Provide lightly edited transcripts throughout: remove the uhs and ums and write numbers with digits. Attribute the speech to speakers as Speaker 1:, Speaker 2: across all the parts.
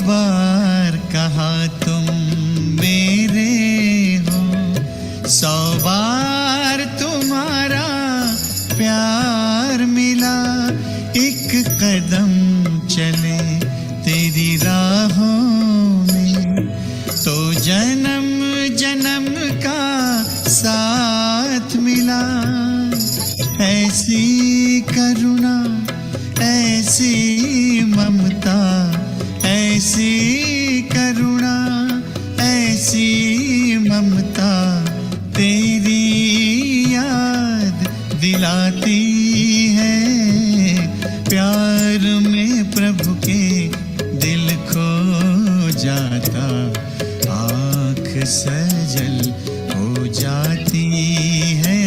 Speaker 1: बार कहा तुम मेरे हो, 100 बार तुम्हारा प्यार मिला। एक कदम चले तेरी राहों में तो जन्म जन्म का साथ मिला। ऐसी करुणा, ऐसी ममता, ऐसी करुणा, ऐसी ममता तेरी याद दिलाती है। प्यार में प्रभु के दिल खो जाता, आँख सजल हो जाती है।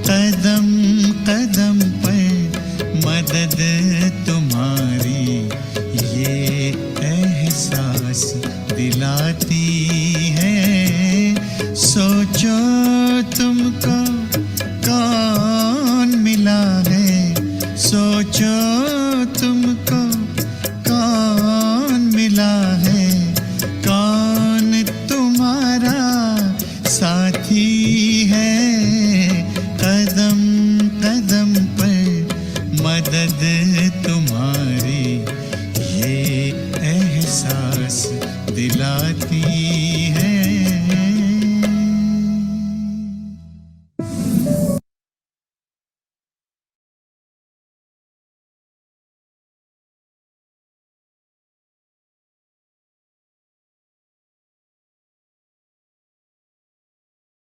Speaker 1: कदम कदम पर मदद तुम्हारी ये एहसास दिलाती है। सोचो तुमको कौन मिला है, सोचो तुमको कौन मिला है, कौन तुम्हारा साथी है। कदम कदम पर मदद तुम्हारी ये एहसास दिलाती है।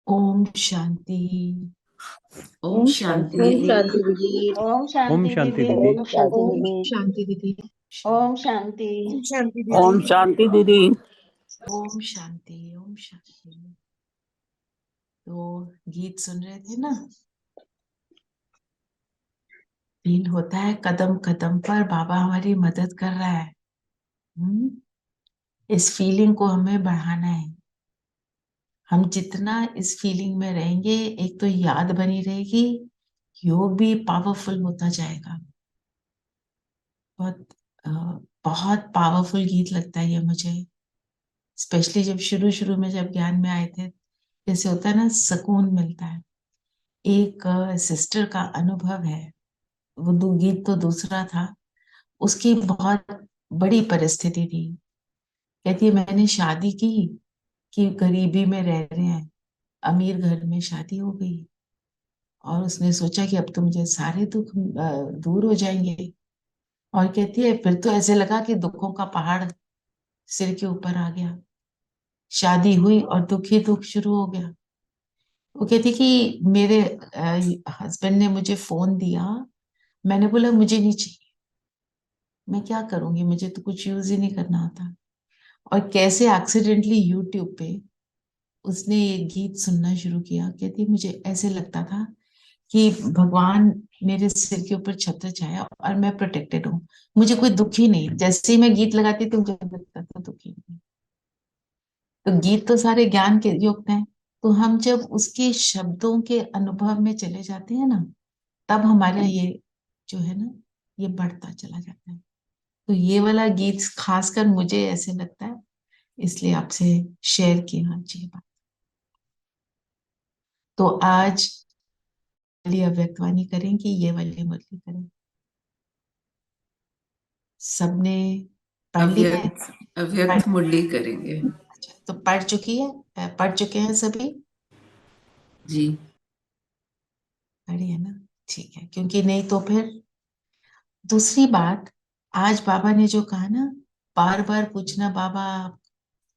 Speaker 2: ओम शांति। ओम शांति।
Speaker 3: ओम शांति दीदी।
Speaker 4: ओम शांति दीदी।
Speaker 3: ओम शांति दीदी।
Speaker 2: शांति दीदी।
Speaker 4: ओम शांति।
Speaker 3: ओम शांति दीदी।
Speaker 2: ओम शांति। ओम शांति। तो गीत सुन रहे थे ना, फील होता है कदम कदम पर बाबा हमारी मदद कर रहा है। इस फीलिंग को हमें बढ़ाना है। हम जितना इस फीलिंग में रहेंगे, एक तो याद बनी रहेगी, योग भी पावरफुल होता जाएगा। बहुत बहुत पावरफुल गीत लगता है ये मुझे, स्पेशली जब शुरू शुरू में जब ज्ञान में आए थे। जैसे होता है ना, सुकून मिलता है। एक सिस्टर का अनुभव है, वो गीत तो दूसरा था। उसकी बहुत बड़ी परिस्थिति थी। कहती है मैंने शादी की कि गरीबी में रह रहे हैं, अमीर घर में शादी हो गई, और उसने सोचा कि अब तो मुझे सारे दुख दूर हो जाएंगे। और कहती है फिर तो ऐसे लगा कि दुखों का पहाड़ सिर के ऊपर आ गया। शादी हुई और दुख ही दुख शुरू हो गया। वो कहती कि मेरे हस्बैंड ने मुझे फोन दिया, मैंने बोला मुझे नहीं चाहिए, मैं क्या करूंगी, मुझे तो कुछ यूज ही नहीं करना आता। और कैसे एक्सीडेंटली यूट्यूब पे उसने ये गीत सुनना शुरू किया। कहती मुझे ऐसे लगता था कि भगवान मेरे सिर के ऊपर छत्र छाया और मैं प्रोटेक्टेड हूँ, मुझे कोई दुख ही नहीं। जैसे ही मैं गीत लगाती तो मुझे लगता था दुख ही नहीं। तो गीत तो सारे ज्ञान के युक्त हैं। तो हम जब उसके शब्दों के अनुभव में चले जाते हैं ना, तब हमारा ये जो है ना, ये बढ़ता चला जाता है। तो ये वाला गीत खासकर मुझे ऐसे लगता है, इसलिए आपसे शेयर किया आज ये बात। तो आज वाली अव्यक्तवाणी करें कि ये वाली मुरली करें? सबने पढ़ ली है?
Speaker 5: अव्यक्त मुरली करेंगे।
Speaker 2: अच्छा, तो पढ़ चुकी है, पढ़ चुके हैं सभी?
Speaker 5: जी
Speaker 2: पढ़ी है ना, ठीक है। क्योंकि नहीं तो फिर दूसरी बात, आज बाबा ने जो कहा ना, बार बार पूछना बाबा आप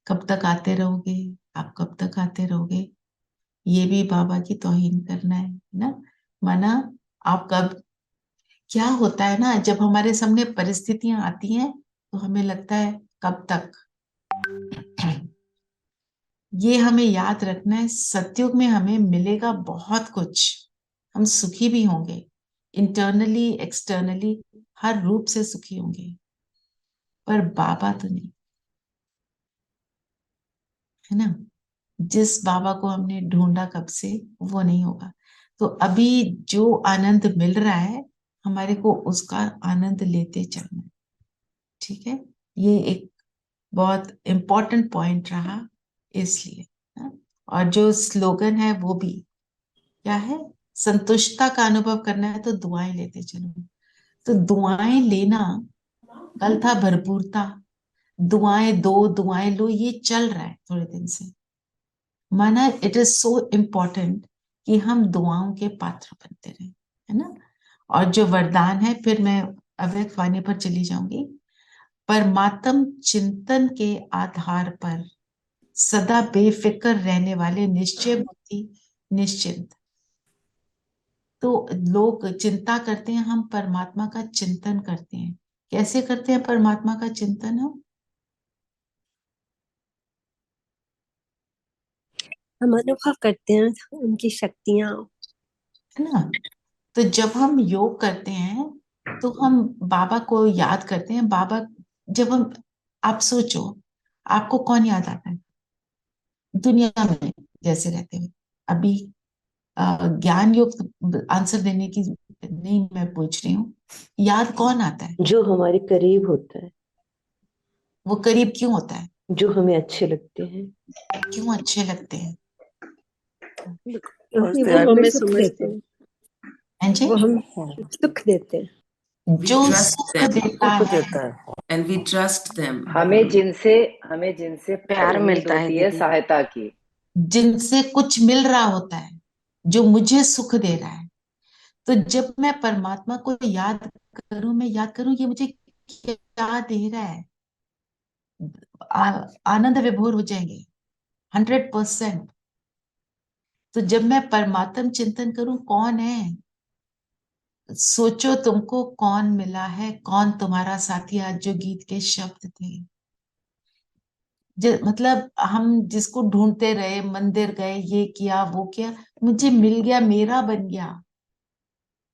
Speaker 2: कब तक आते रहोगे, आप कब तक आते रहोगे, ये भी बाबा की तौहीन करना है ना। माना आप कब, क्या होता है ना, जब हमारे सामने परिस्थितियां आती हैं तो हमें लगता है कब तक। ये हमें याद रखना है, सतयुग में हमें मिलेगा बहुत कुछ, हम सुखी भी होंगे, इंटरनली एक्सटर्नली हर रूप से सुखी होंगे, पर बाबा तो नहीं, है ना। जिस बाबा को हमने ढूंढा कब से, वो नहीं होगा। तो अभी जो आनंद मिल रहा है, हमारे को उसका आनंद लेते चलना है, ठीक है। ये एक बहुत इम्पोर्टेंट पॉइंट रहा इसलिए। हाँ? और जो स्लोगन है वो भी क्या है, संतुष्टता का अनुभव करना है तो दुआएं लेते चलो। तो दुआएं लेना, कल था भरपूरता, दुआएं दो दुआएं लो, ये चल रहा है थोड़े दिन से। माना इट इज सो इम्पोर्टेंट कि हम दुआओं के पात्र बनते रहे, है ना। और जो वरदान है, फिर मैं अव्यक्त वाणी पर चली जाऊंगी। परमात्म चिंतन के आधार पर सदा बेफिक्र रहने वाले निश्चय बुद्धि निश्चिंत। तो लोग चिंता करते हैं, हम परमात्मा का चिंतन करते हैं। कैसे करते हैं परमात्मा का चिंतन
Speaker 6: हम अनुभव करते हैं उनकी शक्तियां।
Speaker 2: है ना। तो जब हम योग करते हैं तो हम बाबा को याद करते हैं। बाबा, जब हम, आप सोचो, आपको कौन याद आता है दुनिया में जैसे रहते हुए अभी? ज्ञान युक्त आंसर देने की नहीं मैं पूछ रही हूँ, याद कौन आता है?
Speaker 3: जो हमारे करीब होता है,
Speaker 2: वो करीब क्यों होता है?
Speaker 3: जो हमें अच्छे लगते हैं,
Speaker 2: क्यों अच्छे लगते हैं?
Speaker 6: क्योंकि वो हमें सुख देते हैं।
Speaker 2: हैं जी?
Speaker 6: वो हम सुख देते हैं।
Speaker 5: We
Speaker 2: जो
Speaker 5: trust
Speaker 2: सुख
Speaker 5: them
Speaker 2: देता है,
Speaker 5: and we trust them.
Speaker 7: हमें जिनसे
Speaker 3: प्यार
Speaker 7: उम्मीद
Speaker 3: मिलता है
Speaker 7: होती है
Speaker 3: दीदी।
Speaker 7: सहायता की।
Speaker 2: जिनसे कुछ मिल रहा होता है, जो मुझे सुख दे रहा है। तो जब मैं परमात्मा को याद करूं, मैं याद करूं ये मुझे क्या दे रहा है, आनंद विभोर हो जाएंगे 100%। तो जब मैं परमात्म चिंतन करूं, कौन है, सोचो तुमको कौन मिला है, कौन तुम्हारा साथी, आज जो गीत के शब्द थे। मतलब हम जिसको ढूंढते रहे, मंदिर गए, ये किया वो किया, मुझे मिल गया, मेरा बन गया,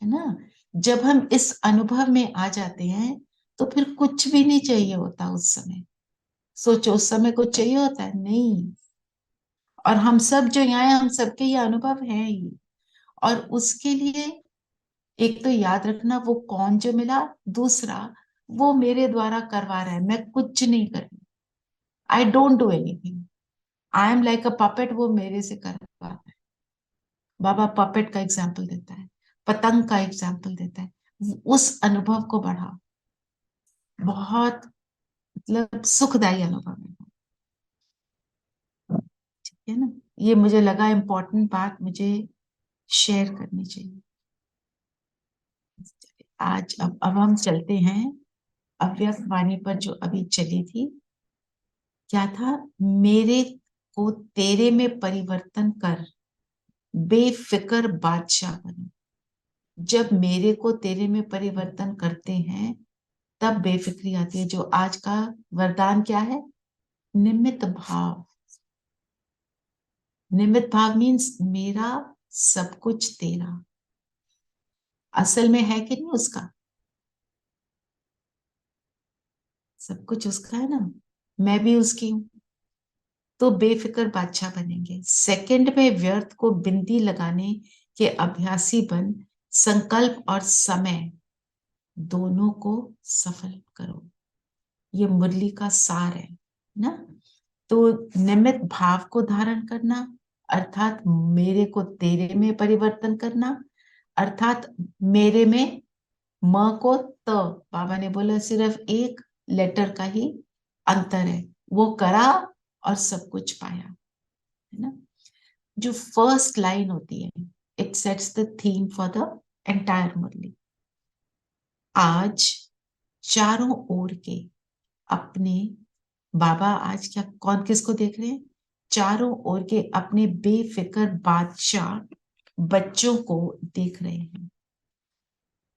Speaker 2: है ना। जब हम इस अनुभव में आ जाते हैं तो फिर कुछ भी नहीं चाहिए होता उस समय। सोचो उस समय कुछ चाहिए होता है? नहीं। और हम सब जो यहाँ हैं, हम सबके ये अनुभव है ही। और उसके लिए एक तो याद रखना वो कौन जो मिला, दूसरा वो मेरे द्वारा करवा रहा है, मैं कुछ नहीं कर रही। I don't do anything, I am like a puppet, वो मेरे से करवा रहा है। बाबा पपेट का एग्जाम्पल देता है, पतंग का एग्जाम्पल देता है। उस अनुभव को बढ़ा, बहुत मतलब सुखदायी अनुभव है, ठीक है ना। ये मुझे लगा इम्पोर्टेंट बात मुझे शेयर करनी चाहिए। आज अब हम चलते हैं अव्यक्त वाणी पर, जो अभी चली थी। क्या था? मेरे को तेरे में परिवर्तन कर, बेफिक्र बादशाह बनो। जब मेरे को तेरे में परिवर्तन करते हैं तब बेफिक्री आती है। जो आज का वरदान क्या है? निमित्त भाव। निमित्त भाव मीन्स मेरा सब कुछ तेरा। असल में है कि नहीं उसका? सब कुछ उसका है ना, मैं भी उसकी हूं। तो बेफिक्र बादशाह बनेंगे। सेकंड में व्यर्थ को बिंदी लगाने के अभ्यासी बन, संकल्प और समय दोनों को सफल करो। ये मुरली का सार है ना। तो निमित्त भाव को धारण करना, अर्थात मेरे को तेरे में परिवर्तन करना, अर्थात मेरे में म को त, बाबा ने बोला सिर्फ एक लेटर का ही अंतर है, वो करा और सब कुछ पाया, है ना। जो फर्स्ट लाइन होती है, it sets the theme for the entire mural. आज चारों ओर के अपने, बाबा आज क्या, कौन किसको देख रहे हैं? चारों ओर के अपने बेफिक्र बादशाह बच्चों को देख रहे हैं।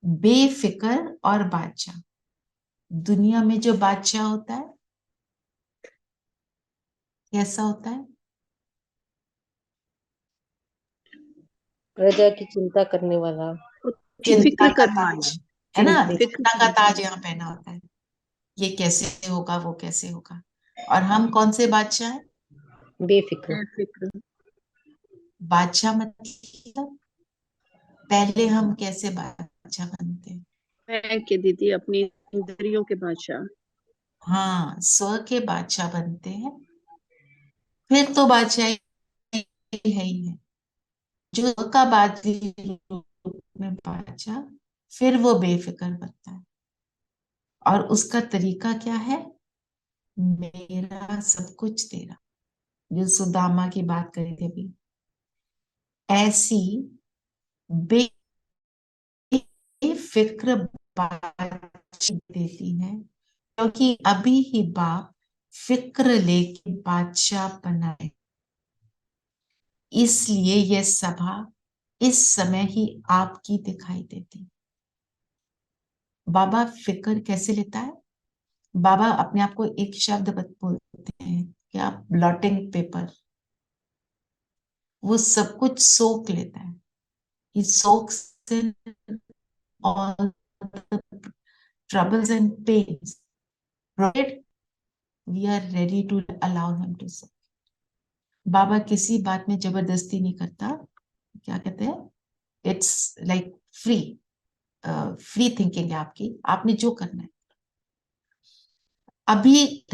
Speaker 2: बेफिक्र और बादशाह, दुनिया में जो बादशाह होता है कैसा होता है?
Speaker 3: प्रजा की चिंता करने वाला।
Speaker 2: चिंता
Speaker 6: फिक्र
Speaker 2: का
Speaker 6: करने
Speaker 2: ताज,
Speaker 6: वाला।
Speaker 2: है ना।
Speaker 6: फिक्र
Speaker 2: चिंता का ताज यहाँ पहना होता है, ये कैसे होगा, वो कैसे होगा। और हम कौन से बादशाह हैं?
Speaker 3: बेफिक्र।
Speaker 6: फिक्र।
Speaker 2: बादशाह मतलब पहले हम कैसे बादशाह बनते हैं?
Speaker 6: मैं के दीदी अपनी इंद्रियों के बादशाह।
Speaker 2: हाँ, स्व के बादशाह बनते हैं, फिर तो बादशाह है ही है। जो स्व का बादशाह रूप में बादशाह, फिर वो बेफिक्र बनता है। और उसका तरीका क्या है? मेरा सब कुछ तेरा, जो सुदामा की बात करी थी अभी, ऐसी बेफिक्र बादशाह देती है, क्योंकि अभी ही बाप फिक्र लेके बादशाह बनाए, इसलिए यह सभा इस समय ही आपकी दिखाई देती। बाबा फिक्र कैसे लेता है? बाबा अपने आप को एक शब्द बोलते हैं क्या? Blotting paper. वो सब कुछ सोख लेता है। He soaks in all the troubles and pains, right? We are ready to allow him to soak. बाबा किसी बात में जबरदस्ती नहीं करता। क्या कहते हैं? It's like free, free thinking है आपकी, आपने जो करना है। अभी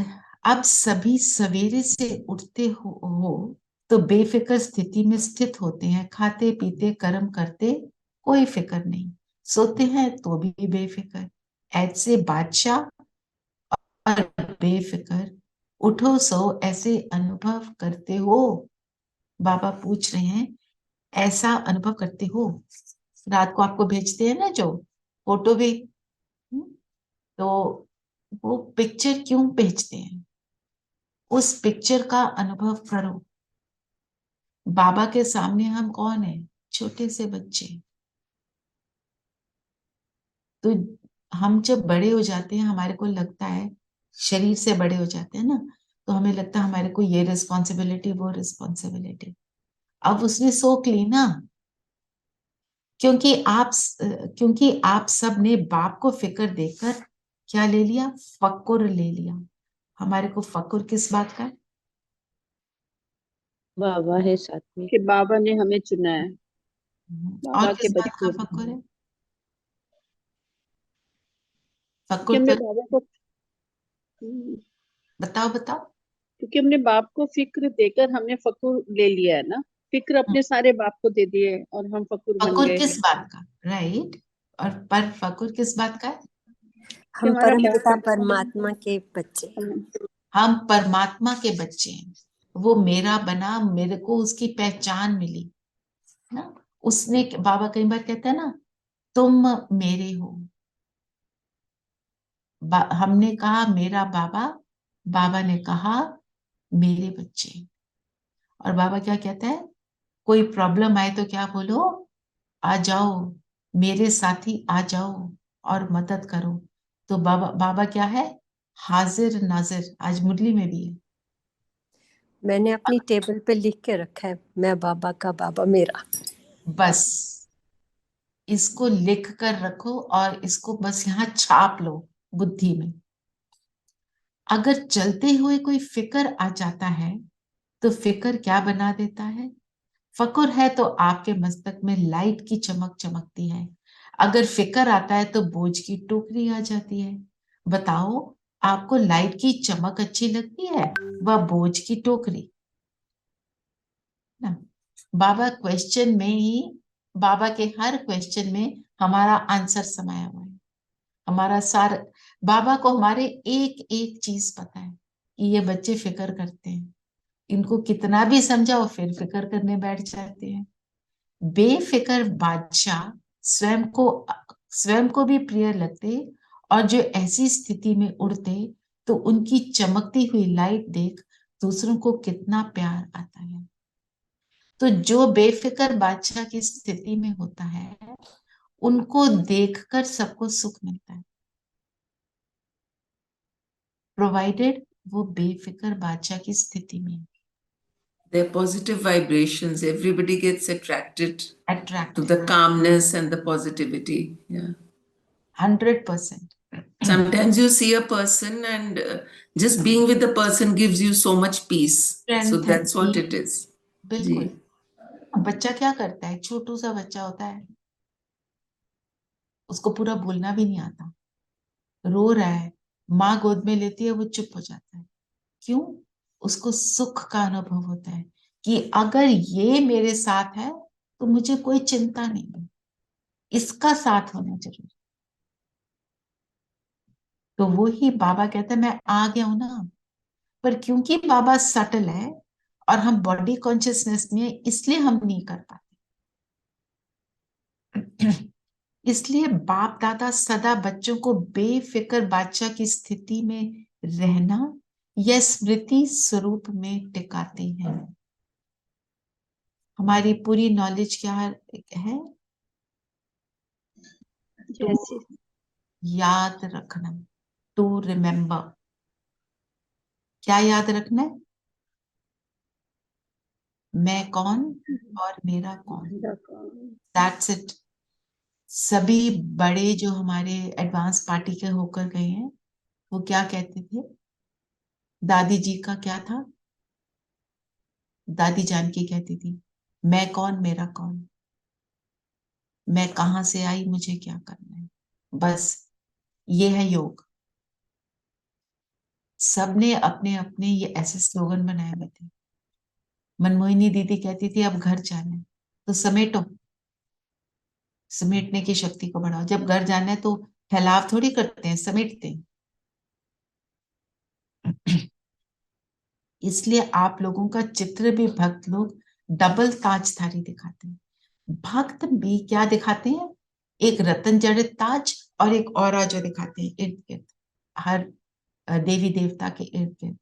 Speaker 2: अब सभी सवेरे से उठते हो तो बेफिक्र स्थिति में स्थित होते हैं, खाते पीते कर्म करते कोई फिक्र नहीं, सोते हैं तो भी बेफिक्र, ऐसे बादशाह और बेफिक्र उठो सो ऐसे अनुभव करते हो। बाबा पूछ रहे हैं, ऐसा अनुभव करते हो? रात को आपको भेजते हैं ना जो फोटो भी, तो वो पिक्चर क्यों भेजते हैं? उस पिक्चर का अनुभव करो। बाबा के सामने हम कौन है? छोटे से बच्चे। तो हम जब बड़े हो जाते हैं, हमारे को लगता है, शरीर से बड़े हो जाते हैं ना, तो हमें लगता है हमारे को ये रिस्पॉन्सिबिलिटी वो रिस्पॉन्सिबिलिटी। अब उसने सोख ली ना, क्योंकि आप सब ने बाप को फिक्र देकर क्या ले लिया? फक्र ले लिया। हमारे को फक्र किस बात का है?
Speaker 3: बाबा है साथ में।
Speaker 4: कि बाबा ने हमें चुना है,
Speaker 2: और
Speaker 4: बाबा के
Speaker 2: किस बात का
Speaker 4: बच्चे।
Speaker 2: फक्र है?
Speaker 4: क्योंकि
Speaker 2: फक्र
Speaker 4: हमने
Speaker 2: तो
Speaker 4: बाबा को
Speaker 2: बताओ बताओ।
Speaker 4: क्योंकि हमने बाप को फिक्र देकर हमने फक्र ले लिया है ना। फिक्र अपने सारे बाप को दे दिए और हम फक्र बन
Speaker 2: फकुर
Speaker 4: गए
Speaker 2: किस बात का? राइट। और पर फकुर किस बात का है?
Speaker 4: कि
Speaker 6: हम
Speaker 4: हमारा
Speaker 6: परम
Speaker 4: बाप
Speaker 6: पिता
Speaker 4: है।
Speaker 6: परमात्मा के बच्चे हैं।
Speaker 2: हम परमात्मा के बच्चे हैं। वो मेरा बना, मेरे को उसकी पहचान मिली ना। उसने, बाबा कई बार कहता है ना, तुम मेरे हो। हमने कहा मेरा बाबा, बाबा ने कहा मेरे बच्चे। और बाबा क्या कहता है? कोई प्रॉब्लम आए तो क्या बोलो? आ जाओ, मेरे साथी आ जाओ और मदद करो। तो बाबा बाबा क्या है? हाजिर नाजिर। आज मुरली में भी है।
Speaker 6: मैंने अपनी टेबल पे लिख के रखा है, मैं बाबा का बाबा मेरा।
Speaker 2: बस इसको लिख कर रखो और इसको बस यहाँ छाप लो बुद्धि में। अगर चलते हुए कोई फिक्र आ जाता है तो फिक्र क्या बना देता है? फकुर है तो आपके मस्तक में लाइट की चमक चमकती है। अगर फिक्र आता है तो बोझ की टोकरी आ जाती है। बताओ, आपको लाइट की चमक अच्छी लगती है व बोझ की टोकरी ना? बाबा क्वेश्चन में ही, बाबा के हर क्वेश्चन में हमारा आंसर समाया हुआ है। हमारा सार, बाबा को हमारे एक एक चीज पता है कि ये बच्चे फिक्र करते हैं। इनको कितना भी समझाओ फिर फिक्र करने बैठ जाते हैं। बेफिक्र बादशाह स्वयं को भी प्रिय लगते, और जो ऐसी स्थिति में उड़ते तो उनकी चमकती हुई लाइट देख दूसरों को कितना प्यार आता है। तो जो बेफिक्र बादशाह की स्थिति में होता है, उनको देखकर सबको सुख मिलता है, प्रोवाइडेड वो बेफिक्र बादशाह की स्थिति में
Speaker 5: They're positive vibrations. Everybody gets attracted to
Speaker 2: attract
Speaker 5: the calmness and the positivity. Yeah.
Speaker 2: 100%।
Speaker 5: Sometimes you see a person and just being with the person gives you so much peace. So
Speaker 2: Strength and
Speaker 5: that's what
Speaker 2: peace।
Speaker 5: it is.
Speaker 2: बिल्कुल।
Speaker 5: जी.
Speaker 2: बच्चा क्या करता है? छोटू सा बच्चा होता है, उसको पूरा बोलना भी नहीं आता, रो रहा है माँ गोद में लेती है, वो चुप हो जाता है। क्यों? उसको सुख का अनुभव होता है कि अगर ये मेरे साथ है तो मुझे कोई चिंता नहीं है, इसका साथ होना जरूरी। तो वो ही बाबा कहते हैं मैं आ गया हूं ना, पर क्योंकि बाबा सटल है और हम बॉडी कॉन्शियसनेस में हैं, इसलिए हम नहीं कर पाते। इसलिए बाप दादा सदा बच्चों को बेफिक्र बादशाह की स्थिति में रहना या स्मृति स्वरूप में टिकाते हैं। हमारी पूरी नॉलेज क्या है?
Speaker 3: जैसे
Speaker 2: याद रखना, टू रिमेम्बर। क्या याद रखना है? मैं कौन और मेरा कौन। That's it. सभी बड़े जो हमारे एडवांस पार्टी के होकर गए हैं, वो क्या कहते थे? दादी जी का क्या था? दादी जानकी कहती थी, मैं कौन मेरा कौन, मैं कहां से आई, मुझे क्या करना है। बस ये है योग। सबने अपने अपने ये ऐसे स्लोगन बनाए हुए थे। मनमोहिनी दीदी कहती थी अब घर जाना है तो समेटो, समेटने की शक्ति को बढ़ाओ। जब घर जाना है तो फैलाव थोड़ी करते हैं, समेटते हैं। इसलिए आप लोगों का चित्र भी भक्त लोग डबल ताजधारी दिखाते हैं। भक्त भी क्या दिखाते हैं? एक रतन जड़ित ताज और एक औरा जो दिखाते हैं इर्द गिर्द, हर देवी देवता के इर्द गिर्द।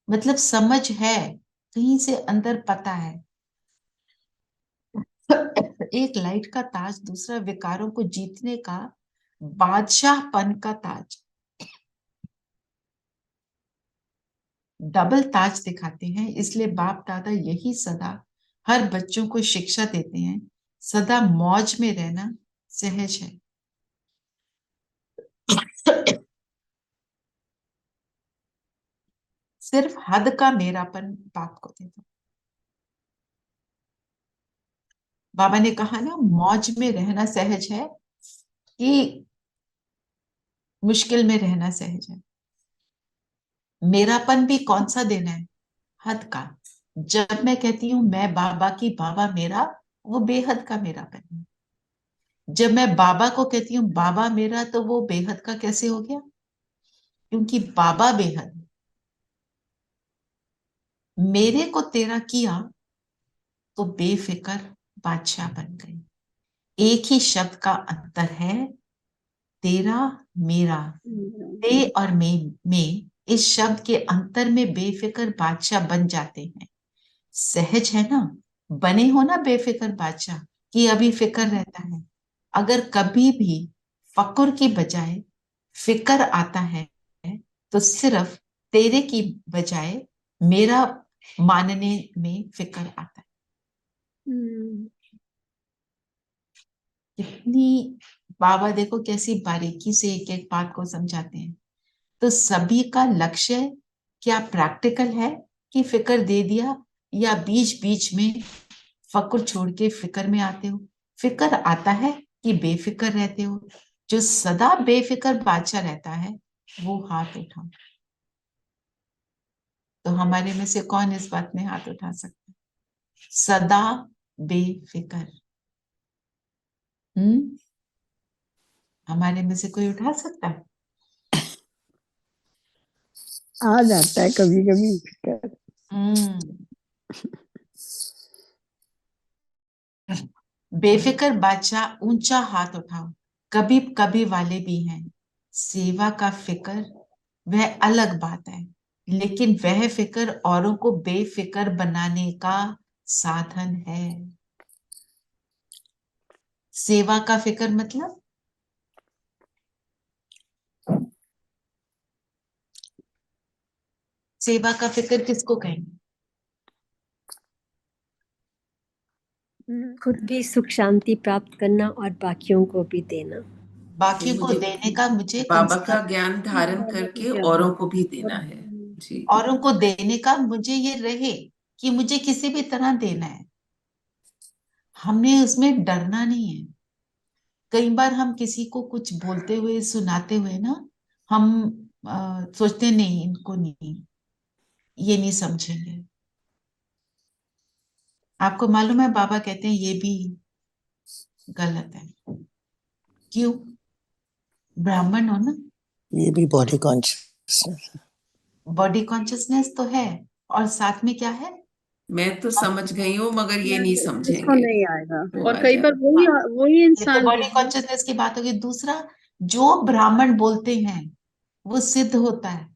Speaker 2: मतलब समझ है, कहीं से अंदर पता है। एक लाइट का ताज, दूसरा विकारों को जीतने का बादशाहपन का ताज। डबल ताज दिखाते हैं। इसलिए बाप दादा यही सदा हर बच्चों को शिक्षा देते हैं, सदा मौज में रहना सहज है। सिर्फ हद का मेरापन बाप को दे दो। बाबा ने कहा ना, मौज में रहना सहज है कि मुश्किल में रहना सहज है। मेरापन भी कौन सा देना है? हद का। जब मैं कहती हूं मैं बाबा की, बाबा मेरा, वो बेहद का मेरापन है। जब मैं बाबा को कहती हूँ बाबा मेरा, तो वो बेहद का कैसे हो गया? क्योंकि बाबा बेहद है। मेरे को तेरा किया तो बेफिक्र बादशाह बन गई। एक ही शब्द का अंतर है, तेरा मेरा। ते और में इस शब्द के अंतर में बेफिक्र बादशाह बन जाते हैं। सहज है ना, बने हो ना बेफिक्र बादशाह, कि अभी फिक्र रहता है। अगर कभी भी फक्र की बजाय फिक्र आता है तो सिर्फ तेरे की बजाय मेरा मानने में फिक्र आता है। कितनी बाबा देखो कैसी बारीकी से एक एक बात को समझाते हैं। तो सभी का लक्ष्य क्या प्रैक्टिकल है कि फिक्र दे दिया, या बीच बीच में फक्र छोड़ के फिक्र में आते हो? फिक्र आता है कि बेफिक्र रहते हो? जो सदा बेफिक्र बादशाह रहता है वो हाथ उठाओ। तो हमारे में से कौन इस बात में हाथ उठा सकता है? सदा बेफिक्र। हमारे में से कोई उठा सकता है?
Speaker 6: आ जाता है कभी कभी फिक्र।
Speaker 2: बेफिक्र बादशाह ऊंचा हाथ उठाओ। कभी कभी वाले भी हैं। सेवा का फिक्र वह अलग बात है, लेकिन वह फिक्र औरों को बेफिक्र बनाने का साधन है। सेवा का फिक्र मतलब सेवा का फिक्र किसको कहेंगे?
Speaker 6: खुद भी सुख शांति प्राप्त करना और बाकियों को भी देना।
Speaker 2: बाकी को
Speaker 5: मुझे
Speaker 2: देने का मुझे
Speaker 5: बाबा का
Speaker 2: कंसर्न,
Speaker 5: ज्ञान धारण करके औरों को भी देना है। जी।
Speaker 2: औरों को देने का मुझे ये रहे कि मुझे किसी भी तरह देना है। हमने उसमें डरना नहीं है। कई बार हम किसी को कुछ बोलते हुए, सुनाते हुए ना, हम सोचते हैं, नहीं इनको नहीं, ये नहीं समझेंगे। आपको मालूम है बाबा कहते हैं ये भी गलत है। क्यों? ब्राह्मण हो ना,
Speaker 8: ये भी बॉडी कॉन्शियसनेस।
Speaker 2: बॉडी कॉन्शियसनेस तो है, और साथ में क्या है?
Speaker 5: मैं तो समझ गई हूँ मगर ये नहीं
Speaker 4: इसको
Speaker 5: समझेंगे,
Speaker 4: नहीं आएगा।
Speaker 5: वो
Speaker 4: और
Speaker 5: आ
Speaker 4: कई बार
Speaker 5: जाएगा।
Speaker 4: वही
Speaker 2: ये तो
Speaker 4: इंसान
Speaker 2: बॉडी
Speaker 4: भी
Speaker 2: कॉन्शियसनेस की बात होगी। दूसरा, जो ब्राह्मण बोलते हैं वो सिद्ध होता है।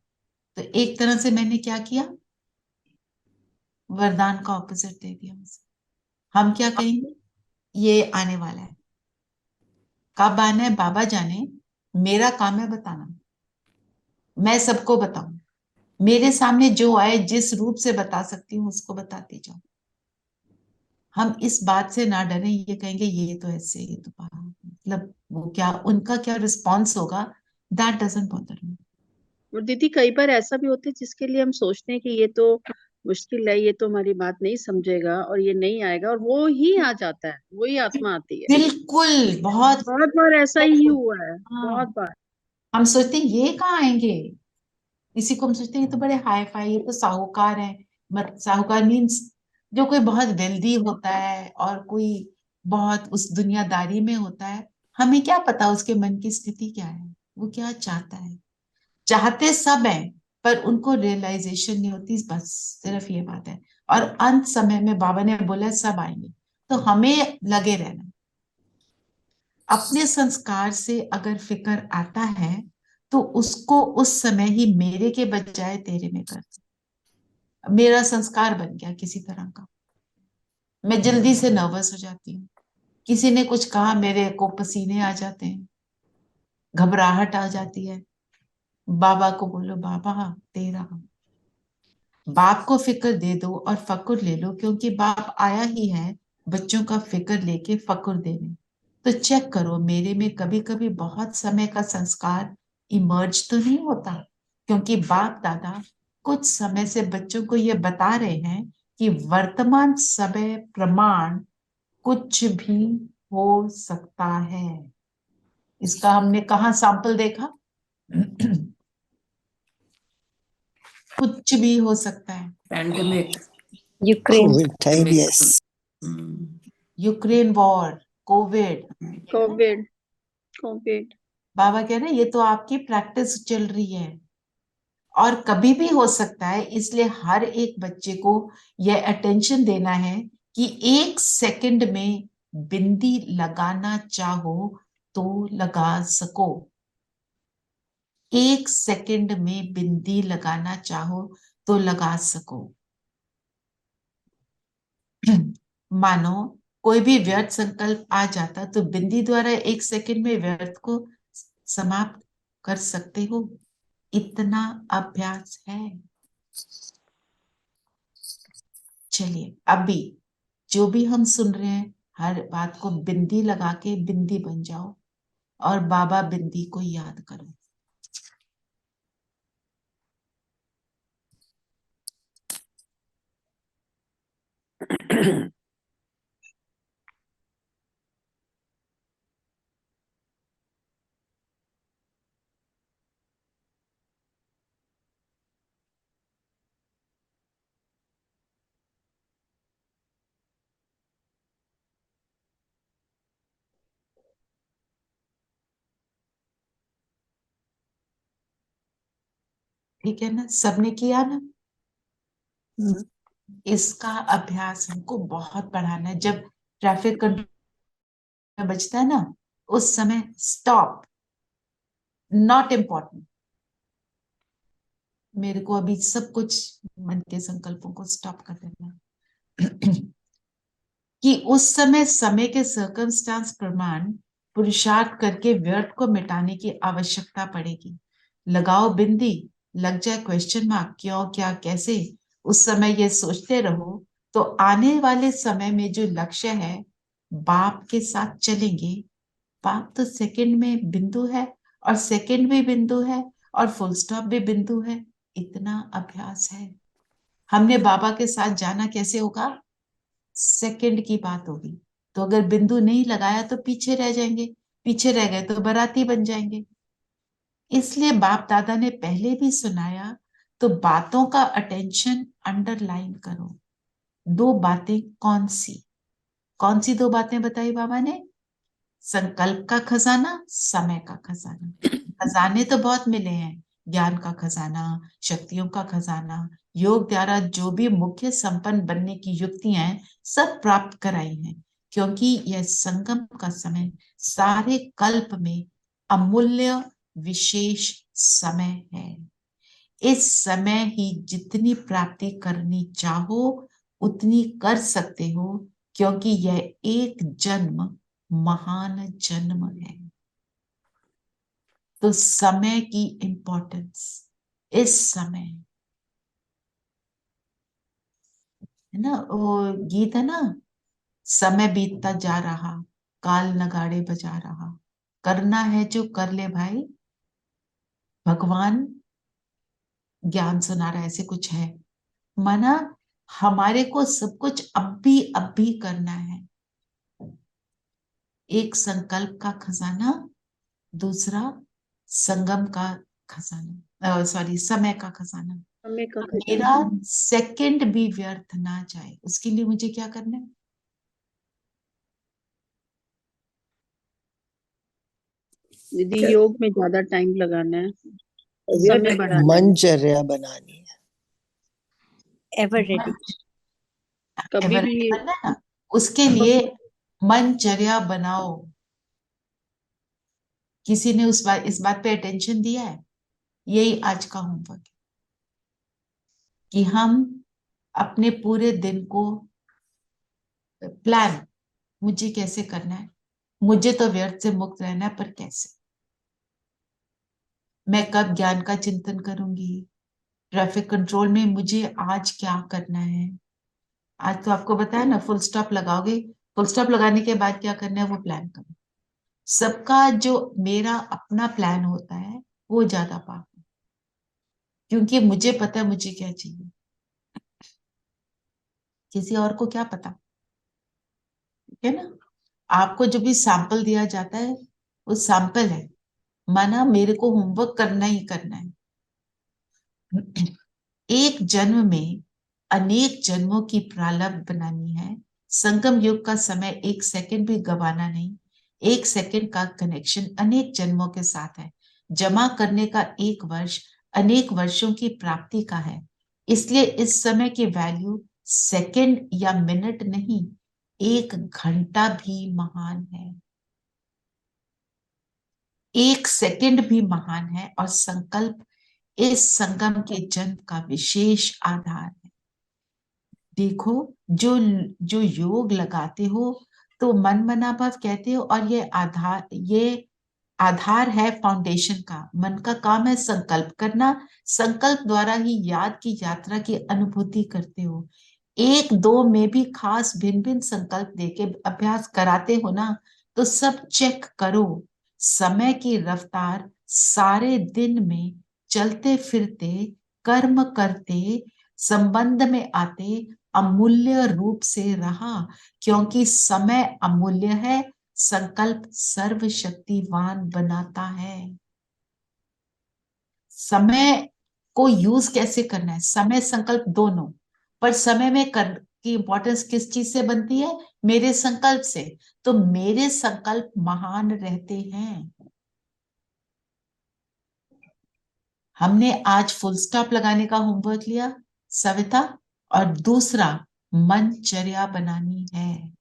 Speaker 2: तो एक तरह से मैंने क्या किया, वरदान का ऑपोजिट दे दिया उसे। हम क्या कहेंगे, ये आने वाला है, कब आना है बाबा जाने, मेरा काम है बताना, मैं सबको बताऊं, मेरे सामने जो आए जिस रूप से बता सकती हूँ उसको बताती जाऊं। हम इस बात से ना डरें, ये कहेंगे ये तो ऐसे, ये तो मतलब वो क्या, उनका क्या रिस्पॉन्स होगा, दैट डजंट बॉदर मी।
Speaker 4: और दीदी कई बार ऐसा भी होता है जिसके लिए हम सोचते हैं कि ये तो मुश्किल है, ये तो हमारी बात नहीं समझेगा और ये नहीं आएगा, और वो ही आ जाता है, वही आत्मा आती है।
Speaker 2: बिल्कुल, बहुत
Speaker 4: बहुत बार ऐसा ही हुआ है,
Speaker 2: हाँ।
Speaker 4: बहुत बार।
Speaker 2: हम सोचते हैं ये कहाँ आएंगे, इसी को हम सोचते हैं ये तो बड़े हाई फाई, ये तो साहूकार है। मत साहूकार मीन्स जो कोई बहुत वेल्दी होता है और कोई बहुत उस दुनियादारी में होता है। हमें क्या पता उसके मन की स्थिति क्या है, वो क्या चाहता है। चाहते सब हैं पर उनको रियलाइजेशन नहीं होती, बस सिर्फ ये बात है। और अंत समय में बाबा ने बोला सब आएंगे, तो हमें लगे रहना। अपने संस्कार से अगर फिक्र आता है तो उसको उस समय ही मेरे के बजाय तेरे में कर। मेरा संस्कार बन गया किसी तरह का, मैं जल्दी से नर्वस हो जाती हूँ, किसी ने कुछ कहा मेरे को पसीने आ जाते हैं, घबराहट आ जाती है। बाबा को बोलो बाबा तेरा, बाप को फिक्र दे दो और फकुर ले लो, क्योंकि बाप आया ही है बच्चों का फिक्र लेके फकुर देने। तो चेक करो मेरे में कभी कभी बहुत समय का संस्कार इमर्ज तो नहीं होता, क्योंकि बाप दादा कुछ समय से बच्चों को ये बता रहे हैं कि वर्तमान समय प्रमाण कुछ भी हो सकता है। इसका हमने कहाँ सैंपल देखा? कुछ भी हो सकता है।
Speaker 5: Pandemic,
Speaker 6: Ukraine
Speaker 8: Covid time, yes.
Speaker 2: Ukraine war, Covid,
Speaker 4: Covid, Covid.
Speaker 2: बाबा कह रहे हैं ये तो आपकी प्रैक्टिस चल रही है और कभी भी हो सकता है। इसलिए हर एक बच्चे को यह अटेंशन देना है कि 1 सेकंड में बिंदी लगाना चाहो तो लगा सको। 1 सेकंड में बिंदी लगाना चाहो तो लगा सको। मानो कोई भी व्यर्थ संकल्प आ जाता तो बिंदी द्वारा 1 सेकंड में व्यर्थ को समाप्त कर सकते हो। इतना अभ्यास है। चलिए अभी जो भी हम सुन रहे हैं हर बात को बिंदी लगा के बिंदी बन जाओ और बाबा बिंदी को याद करो। ठीक है ना, सबने किया ना? इसका अभ्यास हमको बहुत बढ़ाना है। जब ट्रैफिक कंट्रोल में बचता है ना, उस समय स्टॉप, नॉट इम्पोर्टेंट। मेरे को अभी सब कुछ मन के संकल्पों को स्टॉप कर देना कि उस समय समय के सर्कमस्टांस प्रमाण पुरुषार्थ करके व्यर्थ को मिटाने की आवश्यकता पड़ेगी। लगाओ बिंदी, लग जाए क्वेश्चन मार्क, क्यों क्या कैसे, उस समय ये सोचते रहो तो आने वाले समय में जो लक्ष्य है बाप के साथ चलेंगे। बाप तो सेकंड में बिंदु है और सेकंड भी बिंदु है और फुल स्टॉप भी बिंदु है। इतना अभ्यास है। हमने बाबा के साथ जाना कैसे होगा? सेकंड की बात होगी। तो अगर बिंदु नहीं लगाया तो पीछे रह जाएंगे, पीछे रह गए तो बराती बन जाएंगे। इसलिए बाप दादा ने पहले भी सुनाया, तो बातों का अटेंशन अंडरलाइन करो। दो बातें कौन सी दो बातें बताई बाबा ने? संकल्प का खजाना, समय का खजाना। खजाने तो बहुत मिले हैं, ज्ञान का खजाना, शक्तियों का खजाना, योग द्वारा जो भी मुख्य संपन्न बनने की युक्तियां हैं, सब प्राप्त कराई हैं, क्योंकि यह संगम का समय सारे कल्प में अमूल्य विशेष समय है। इस समय ही जितनी प्राप्ति करनी चाहो उतनी कर सकते हो, क्योंकि यह एक जन्म महान जन्म है। तो समय की इंपॉर्टेंस, इस समय है ना, वो गीत है ना, समय बीतता जा रहा, काल नगाड़े बजा रहा, करना है जो कर ले भाई, भगवान ज्ञान सुना रहा है, ऐसे कुछ है। माना हमारे को सब कुछ अब भी करना है। एक संकल्प का खजाना, दूसरा संगम का खजाना, सॉरी समय का खजाना।
Speaker 4: समय का
Speaker 2: तो
Speaker 4: खजाना।
Speaker 2: मेरा सेकंड भी व्यर्थ ना जाए, उसके लिए मुझे क्या करना है?
Speaker 4: दीदी योग में ज्यादा टाइम लगाना है, समय बढ़ाना है,
Speaker 8: मनचर्या बनानी है।
Speaker 6: Ever ready.
Speaker 4: कभी
Speaker 2: एवर
Speaker 4: भी
Speaker 2: बनना है ना, उसके लिए मनचर्या बनाओ। किसी ने इस बात पे अटेंशन दिया है? यही आज का होमवर्क है कि हम अपने पूरे दिन को प्लान, मुझे कैसे करना है, मुझे तो व्यर्थ से मुक्त रहना है, पर कैसे? मैं कब ज्ञान का चिंतन करूंगी? ट्रैफिक कंट्रोल में मुझे आज क्या करना है? आज तो आपको बताया ना, फुल स्टॉप लगाओगे, फुल स्टॉप लगाने के बाद क्या करना है वो प्लान करो। सबका जो मेरा अपना प्लान होता है वो ज्यादा पावरफुल, क्योंकि मुझे पता है मुझे क्या चाहिए, किसी और को क्या पता, ठीक है ना? आपको जो भी सैंपल दिया जाता है वो सैंपल है, माना मेरे को होमवर्क करना ही करना है। एक जन्म में अनेक जन्मों की प्रारब्ध बनानी है। संगम युग का समय एक सेकंड भी गवाना नहीं। एक सेकंड का कनेक्शन अनेक जन्मों के साथ है। जमा करने का एक वर्ष अनेक वर्षों की प्राप्ति का है। इसलिए इस समय की वैल्यू सेकंड या मिनट नहीं, एक घंटा भी महान है। एक सेकंड भी महान है, और संकल्प इस संगम के जन्म का विशेष आधार है। देखो, जो जो योग लगाते हो तो मन मनाभाव कहते हो, और ये आधार है फाउंडेशन का। मन का काम है संकल्प करना, संकल्प द्वारा ही याद की यात्रा की अनुभूति करते हो। एक दो में भी खास भिन्न भिन्न संकल्प देके अभ्यास कराते हो ना, तो सब चेक करो। समय की रफ्तार सारे दिन में चलते फिरते, कर्म करते, संबंध में आते अमूल्य रूप से रहा, क्योंकि समय अमूल्य है, संकल्प सर्वशक्तिवान बनाता है। समय को यूज कैसे करना है, समय संकल्प दोनों, पर समय में की इंपॉर्टेंस किस चीज से बनती है? मेरे संकल्प से। तो मेरे संकल्प महान रहते हैं। हमने आज फुल स्टॉप लगाने का होमवर्क लिया सविता, और दूसरा मनचर्या बनानी है।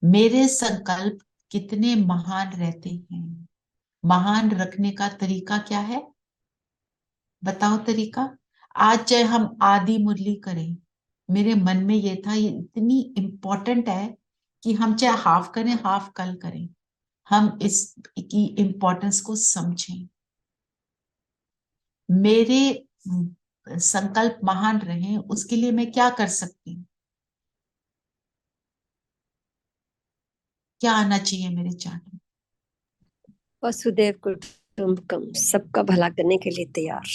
Speaker 2: मेरे संकल्प कितने महान रहते हैं? महान रखने का तरीका क्या है? बताओ तरीका। आज चाहे हम आदि मुरली करें, मेरे मन में ये था, ये इतनी इंपॉर्टेंट है कि हम चाहे हाफ करें हाफ कल करें, हम इस की इंपॉर्टेंस को समझें। मेरे संकल्प महान रहे, उसके लिए मैं क्या कर सकती हूँ? क्या आना चाहिए मेरे चार्ट में?
Speaker 6: वसुदेव कुटुंबकम, सबका भला करने के लिए तैयार।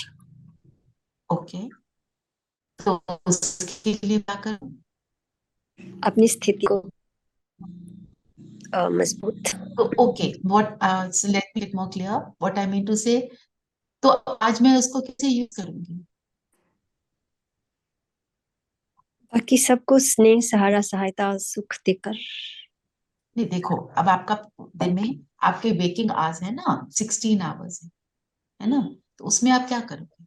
Speaker 2: ओके, तो उसके लिए क्या करूं?
Speaker 6: अपनी स्थिति को मजबूत।
Speaker 2: तो okay, what let me get more clear what I mean to say. तो आज मैं उसको कैसे यूज करूंगी?
Speaker 6: बाकी सबको स्नेह, सहारा, सहायता और सुख देकर।
Speaker 2: नहीं देखो, अब आपका दिन में आपके वेकिंग आवर्स है ना, 16 आवर्स है ना, तो उसमें आप क्या करोगे?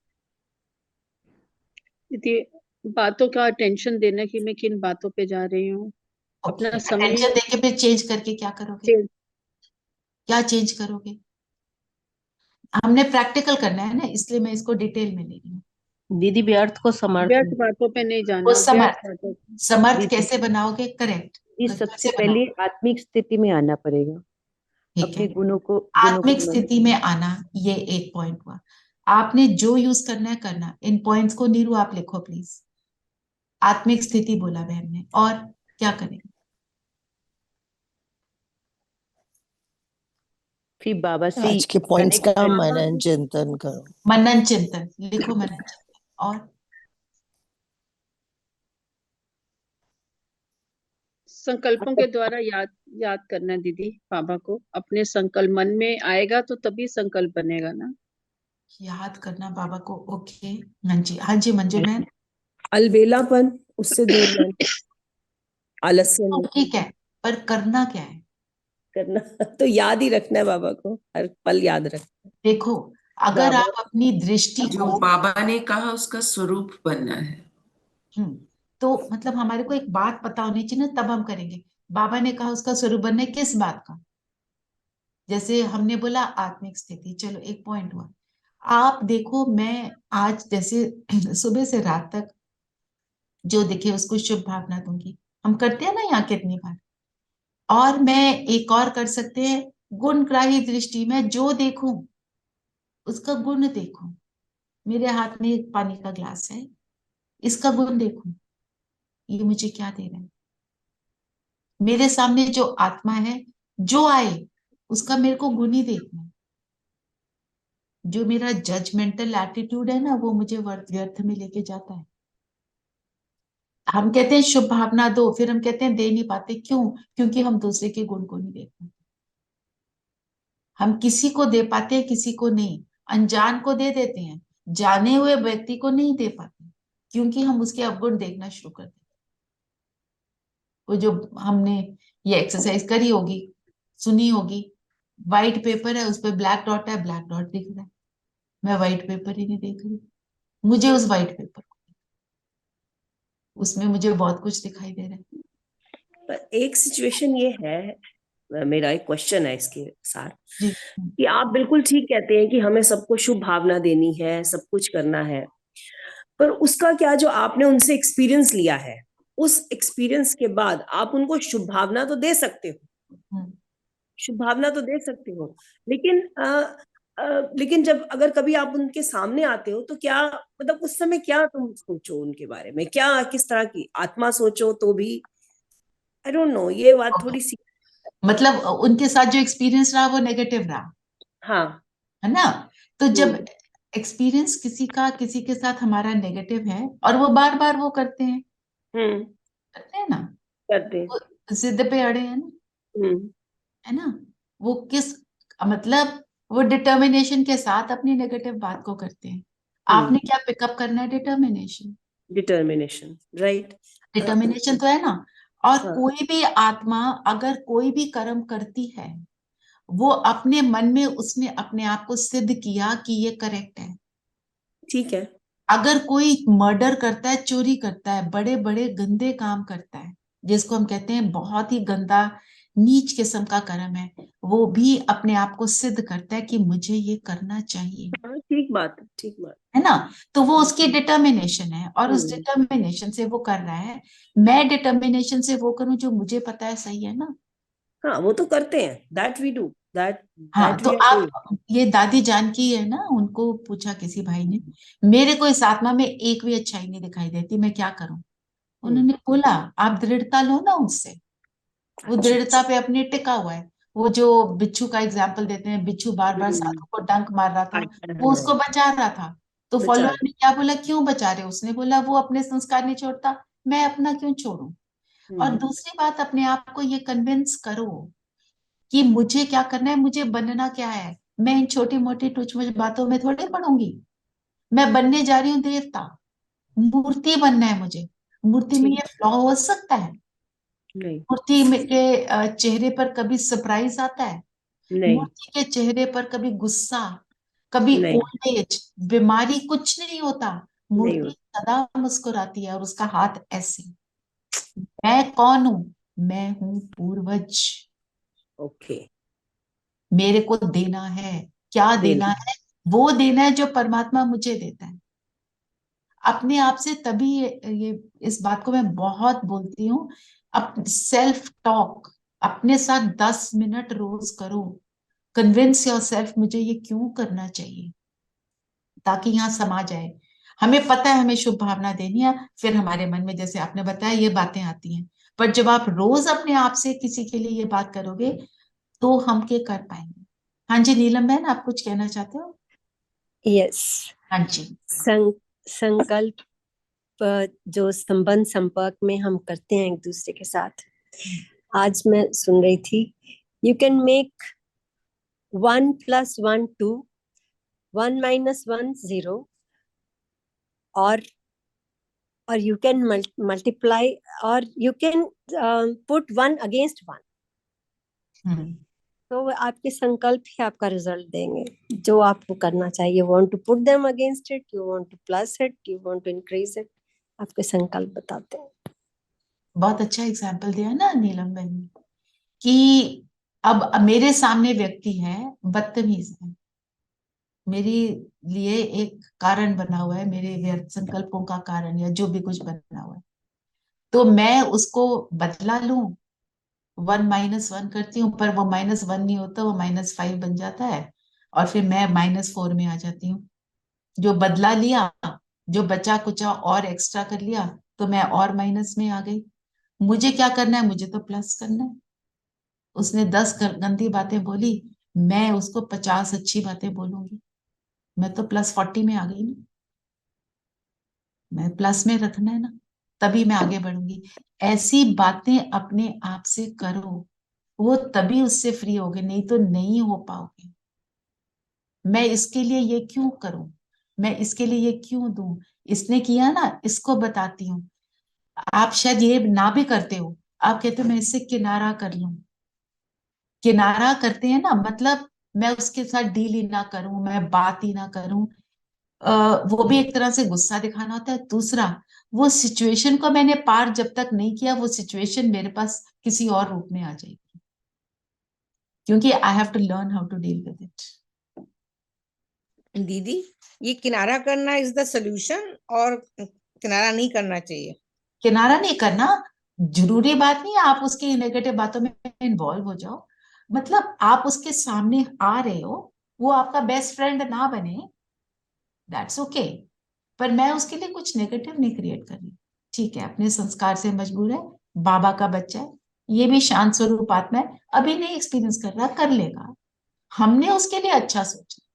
Speaker 4: दीदी, बातों का अटेंशन देना कि मैं किन बातों पे जा रही हूँ,
Speaker 2: ओके,
Speaker 4: अपना समय
Speaker 2: अटेंशन देके फिर चेंज करके क्या करोगे?
Speaker 4: चेंज।
Speaker 2: क्या चेंज करोगे? हमने प्रैक्टिकल करना है ना, इसलिए मैं इसको डिटेल में ले रही हूँ।
Speaker 3: दीदी व्यर्थ को
Speaker 4: व्यर्थ
Speaker 3: समर्थन।
Speaker 4: बातों पे नहीं
Speaker 2: वो
Speaker 4: जाना, व्यर्थ
Speaker 2: समर्थ,
Speaker 4: बातों।
Speaker 2: समर्थ
Speaker 3: दीदी
Speaker 2: कैसे बनाओगे? करेक्ट,
Speaker 3: इस सबसे
Speaker 2: कैसे
Speaker 3: पहले
Speaker 2: बनाओगे?
Speaker 3: आत्मिक स्थिति में आना पड़ेगा,
Speaker 2: ठीक
Speaker 3: अपने
Speaker 2: है,
Speaker 3: गुणों
Speaker 2: आत्मिक
Speaker 3: को
Speaker 2: स्थिति में आना, ये एक पॉइंट हुआ। आपने जो यूज करना है करना, इन पॉइंट्स को नीरू आप लिखो प्लीज। आत्मिक स्थिति बोला बहन ने, और क्या करेंगे?
Speaker 3: फिर बाबा से
Speaker 8: आज के पॉइंट्स
Speaker 3: कनेक्ट
Speaker 8: का
Speaker 3: करना।
Speaker 8: मनन चिंतन करो।
Speaker 2: मनन चिंतन लिखो, मनन चिंतन। और
Speaker 4: संकल्पों के द्वारा याद याद करना दीदी बाबा को, अपने संकल्प मन में आएगा तो तभी संकल्प बनेगा ना।
Speaker 2: याद करना बाबा को, ओके। हाँ जी, हाँ जी मंजू बहन।
Speaker 9: अलबेलापन, उससे दूर रहना, आलस्य
Speaker 2: तो
Speaker 9: नहीं
Speaker 2: ठीक है, पर करना क्या है?
Speaker 9: करना। तो याद ही रखना है बाबा को, हर पल याद रखना है।
Speaker 2: देखो, अगर
Speaker 9: बाबा
Speaker 2: आप अपनी दृष्टि
Speaker 5: जो
Speaker 2: को
Speaker 5: बाबा ने कहा उसका स्वरूप बनना है।
Speaker 2: हम्म, तो मतलब हमारे को एक बात पता होनी चाहिए ना, तब हम करेंगे। बाबा ने कहा उसका स्वरूप बनना है, किस बात का? जैसे हमने बोला आत्मिक स्थिति, चलो एक पॉइंट हुआ। आप देखो, मैं आज जैसे सुबह से रात तक जो दिखे उसको शुभ भावना दूंगी, हम करते हैं ना यहाँ कितनी बार। और मैं एक और कर सकते हैं, गुणग्राही दृष्टि में जो देखूं उसका गुण देखूं। मेरे हाथ में एक पानी का ग्लास है, इसका गुण देखूं, ये मुझे क्या दे रहा है। मेरे सामने जो आत्मा है, जो आए उसका मेरे को गुण ही देखना है। जो मेरा जजमेंटल एटीट्यूड है ना, वो मुझे व्यर्थ में लेके जाता है। हम कहते हैं शुभ भावना दो, फिर हम कहते हैं दे नहीं पाते, क्यों? क्योंकि हम दूसरे के गुण को नहीं देख पाते। हम किसी को दे पाते हैं, किसी को नहीं। अनजान को दे देते हैं, जाने हुए व्यक्ति को नहीं दे पाते, क्योंकि हम उसके अवगुण देखना शुरू कर देते हैं। वो जो हमने ये एक्सरसाइज करी होगी, सुनी होगी, व्हाइट पेपर है, उस पर ब्लैक डॉट है, ब्लैक डॉट दिख रहा है, मैं व्हाइट पेपर ही नहीं देख रही, मुझे उस व्हाइट पेपर को, उसमें मुझे बहुत कुछ दिखाई दे रहा है।
Speaker 9: पर एक सिचुएशन ये है, मेरा एक क्वेश्चन है इसके साथ,
Speaker 2: जी,
Speaker 9: कि आप बिल्कुल ठीक कहते हैं कि हमें सबको शुभ भावना देनी है, सब कुछ करना है, पर उसका क्या जो आपने उनसे एक्सपीरियंस लिया है, उस एक्सपीरियंस के बाद आप उनको शुभ भावना तो दे सकते हो, शुभ भावना तो दे सकते हो, लेकिन लेकिन जब अगर कभी आप उनके सामने आते हो तो क्या, मतलब उस समय क्या तुम सोचो उनके बारे में, क्या किस तरह की आत्मा सोचो तो भी, आई डोंट नो, ये बात
Speaker 2: ओके,
Speaker 9: थोड़ी सी।
Speaker 2: मतलब उनके साथ जो एक्सपीरियंस रहा वो नेगेटिव रहा,
Speaker 9: हाँ।
Speaker 2: है ना? तो जब
Speaker 9: हम्म।
Speaker 2: एक्सपीरियंस किसी का किसी के साथ हमारा नेगेटिव है और वो बार बार वो करते हैं,
Speaker 9: हम्म।
Speaker 2: करते हैं ना,
Speaker 9: करते हैं।
Speaker 2: वो जिद पे अड़े हैं ना,
Speaker 9: हम्म।
Speaker 2: है ना? वो किस, मतलब वो डिटर्मिनेशन के साथ अपनी नेगेटिव बात को करते हैं। आपने क्या पिकअप करना है? डिटर्मिनेशन।
Speaker 9: Determination, right.
Speaker 2: डिटर्मिनेशन तो है ना। और
Speaker 9: हाँ,
Speaker 2: कोई भी आत्मा अगर कोई भी कर्म करती है, वो अपने मन में उसने अपने आप को सिद्ध किया कि ये करेक्ट है।
Speaker 9: ठीक है।
Speaker 2: अगर कोई मर्डर करता है, चोरी करता है, बड़े बड़े गंदे काम करता है, जिसको हम कहते हैं बहुत ही गंदा नीच किस्म का कर्म है, वो भी अपने आप को सिद्ध करता है कि मुझे ये करना चाहिए,
Speaker 9: हाँ, ठीक बात है, ठीक बात।
Speaker 2: है ना? तो वो उसकी डिटर्मिनेशन है, और उस
Speaker 9: हम्म।
Speaker 2: डिटर्मिनेशन से वो कर रहा है। मैं डिटर्मिनेशन से वो करूं जो मुझे पता है सही है ना।
Speaker 9: हाँ, वो तो करते हैं, दैट वी डू, दैट
Speaker 2: हाँ,
Speaker 9: दैट
Speaker 2: तो
Speaker 9: वी आर
Speaker 2: आप,
Speaker 9: डूइंग।
Speaker 2: ये दादी जान की है ना, उनको पूछा किसी भाई ने, मेरे को इस आत्मा में एक भी अच्छाई नहीं दिखाई देती, मैं क्या करूं? उन्होंने बोला, आप दृढ़ता लो ना उससे। वो
Speaker 9: अच्छा।
Speaker 2: दृढ़ता पे अपने टिका हुआ है। वो जो बिच्छू का एग्जाम्पल देते हैं, बिच्छू बार बार साधु को डंक मार रहा था, वो उसको बचा रहा था। तो
Speaker 9: बचा।
Speaker 2: फॉलोअर ने क्या बोला, क्यों बचा रहे हो? उसने बोला, वो अपने संस्कार नहीं छोड़ता, मैं अपना क्यों छोड़ूं? और
Speaker 9: हम्म।
Speaker 2: दूसरी बात, अपने आप को ये कन्विंस करो कि मुझे क्या करना है, मुझे बनना क्या है। मैं इन छोटी मोटी टुच मुच बातों में थोड़ी पढ़ूंगी। मैं बनने जा रही हूँ देवता, मूर्ति बनना है मुझे। मूर्ति में
Speaker 9: ठीक
Speaker 2: ये फ्लॉ हो सकता है?
Speaker 9: नहीं
Speaker 2: मूर्ति में के चेहरे पर कभी सरप्राइज आता है?
Speaker 9: नहीं
Speaker 2: मूर्ति के चेहरे पर कभी गुस्सा, कभी
Speaker 9: नहीं
Speaker 2: ओल्ड एज, बीमारी, कुछ नहीं होता।
Speaker 9: नहीं
Speaker 2: मूर्ति
Speaker 9: होता।
Speaker 2: सदा मुस्कुराती है और उसका हाथ ऐसे। मैं कौन हूं? मैं हूं पूर्वज।
Speaker 9: ओके
Speaker 2: मेरे को देना है। क्या देना
Speaker 9: देना
Speaker 2: है? वो देना है जो परमात्मा मुझे देता है। अपने आप से तभी ये इस बात को मैं बहुत बोलती हूँ। अप सेल्फ टॉक अपने साथ 10 मिनट रोज करो। कन्विंस योरसेल्फ मुझे ये क्यों करना चाहिए, ताकि यहाँ समा जाए। हमें पता है हमें शुभ भावना देनी है, फिर हमारे मन में जैसे आपने बताया ये बातें आती हैं। पर जब आप रोज अपने आप से किसी के लिए ये बात करोगे तो हम क्या कर पाएंगे। हाँ जी नीलम बहन, आप कुछ कहना चाहते हो?
Speaker 6: यस।
Speaker 2: हाँ जी।
Speaker 6: संकल्प जो संबंध संपर्क में हम करते हैं एक दूसरे के साथ, आज मैं सुन रही थी, यू कैन मेक 1 + 1 2, 1 - 1 0, और you can multiply, or you can put 1 against 1.
Speaker 2: हम्म।
Speaker 6: तो वो आपके संकल्प ही आपका रिजल्ट देंगे, जो आपको करना चाहिए। You want to put them against it, you want to plus it, you want to increase it, आपके संकल्प बताते हैं।
Speaker 2: बहुत अच्छा एग्जाम्पल दिया ना नीलम बहन ने, कि अब मेरे सामने व्यक्ति है, बदतमीज है, मेरे लिए एक कारण बना हुआ है, मेरे व्यर्थ संकल्पों का कारण या जो भी कुछ बना हुआ है, तो मैं उसको बदला लूं, 1 - 1 करती हूँ, पर वो -1 नहीं होता, वो -5 बन जाता है, और फिर मैं -4 में आ जाती हूँ। जो बदला लिया, जो बचा कुचा और एक्स्ट्रा कर लिया, तो मैं और माइनस में आ गई। मुझे क्या करना है? मुझे तो प्लस करना है। उसने 10 गंदी बातें बोली, मैं उसको 50 अच्छी बातें बोलूंगी, मैं तो +40 में आ गई ना। मैं प्लस में रखना है ना, तभी मैं आगे बढ़ूंगी। ऐसी बातें अपने आप से करो, वो तभी उससे फ्री होगे, नहीं तो नहीं हो पाओगे। मैं इसके लिए ये क्यों करूं, मैं इसके लिए ये क्यों दूं, इसने किया ना, इसको बताती हूँ। आप शायद ये ना भी करते हो, आप कहते हो मैं इससे किनारा कर लूं। किनारा करते हैं ना, मतलब मैं उसके साथ डील ही ना करूं, मैं बात ही ना करूं। वो भी एक तरह से गुस्सा दिखाना होता है। दूसरा, वो सिचुएशन को मैंने पार जब तक नहीं किया, वो सिचुएशन मेरे पास किसी और रूप में आ जाएगी, क्योंकि I have to learn how to deal with it.
Speaker 10: दीदी, ये किनारा करना इज द सोल्यूशन, और किनारा नहीं करना चाहिए?
Speaker 2: किनारा नहीं करना जरूरी बात नहीं है, आप उसकी नेगेटिव बातों में इन्वॉल्व हो जाओ। मतलब आप उसके सामने आ रहे हो, वो आपका बेस्ट फ्रेंड ना बने, दैट्स ओके, पर मैं उसके लिए कुछ नेगेटिव नहीं क्रिएट कर रही। ठीक है, अपने संस्कार से मजबूर है, बाबा का बच्चा है, ये भी शांत स्वरूप आत्मा है, अभी नहीं एक्सपीरियंस कर रहा, कर लेगा। हमने उसके लिए अच्छा सोचा।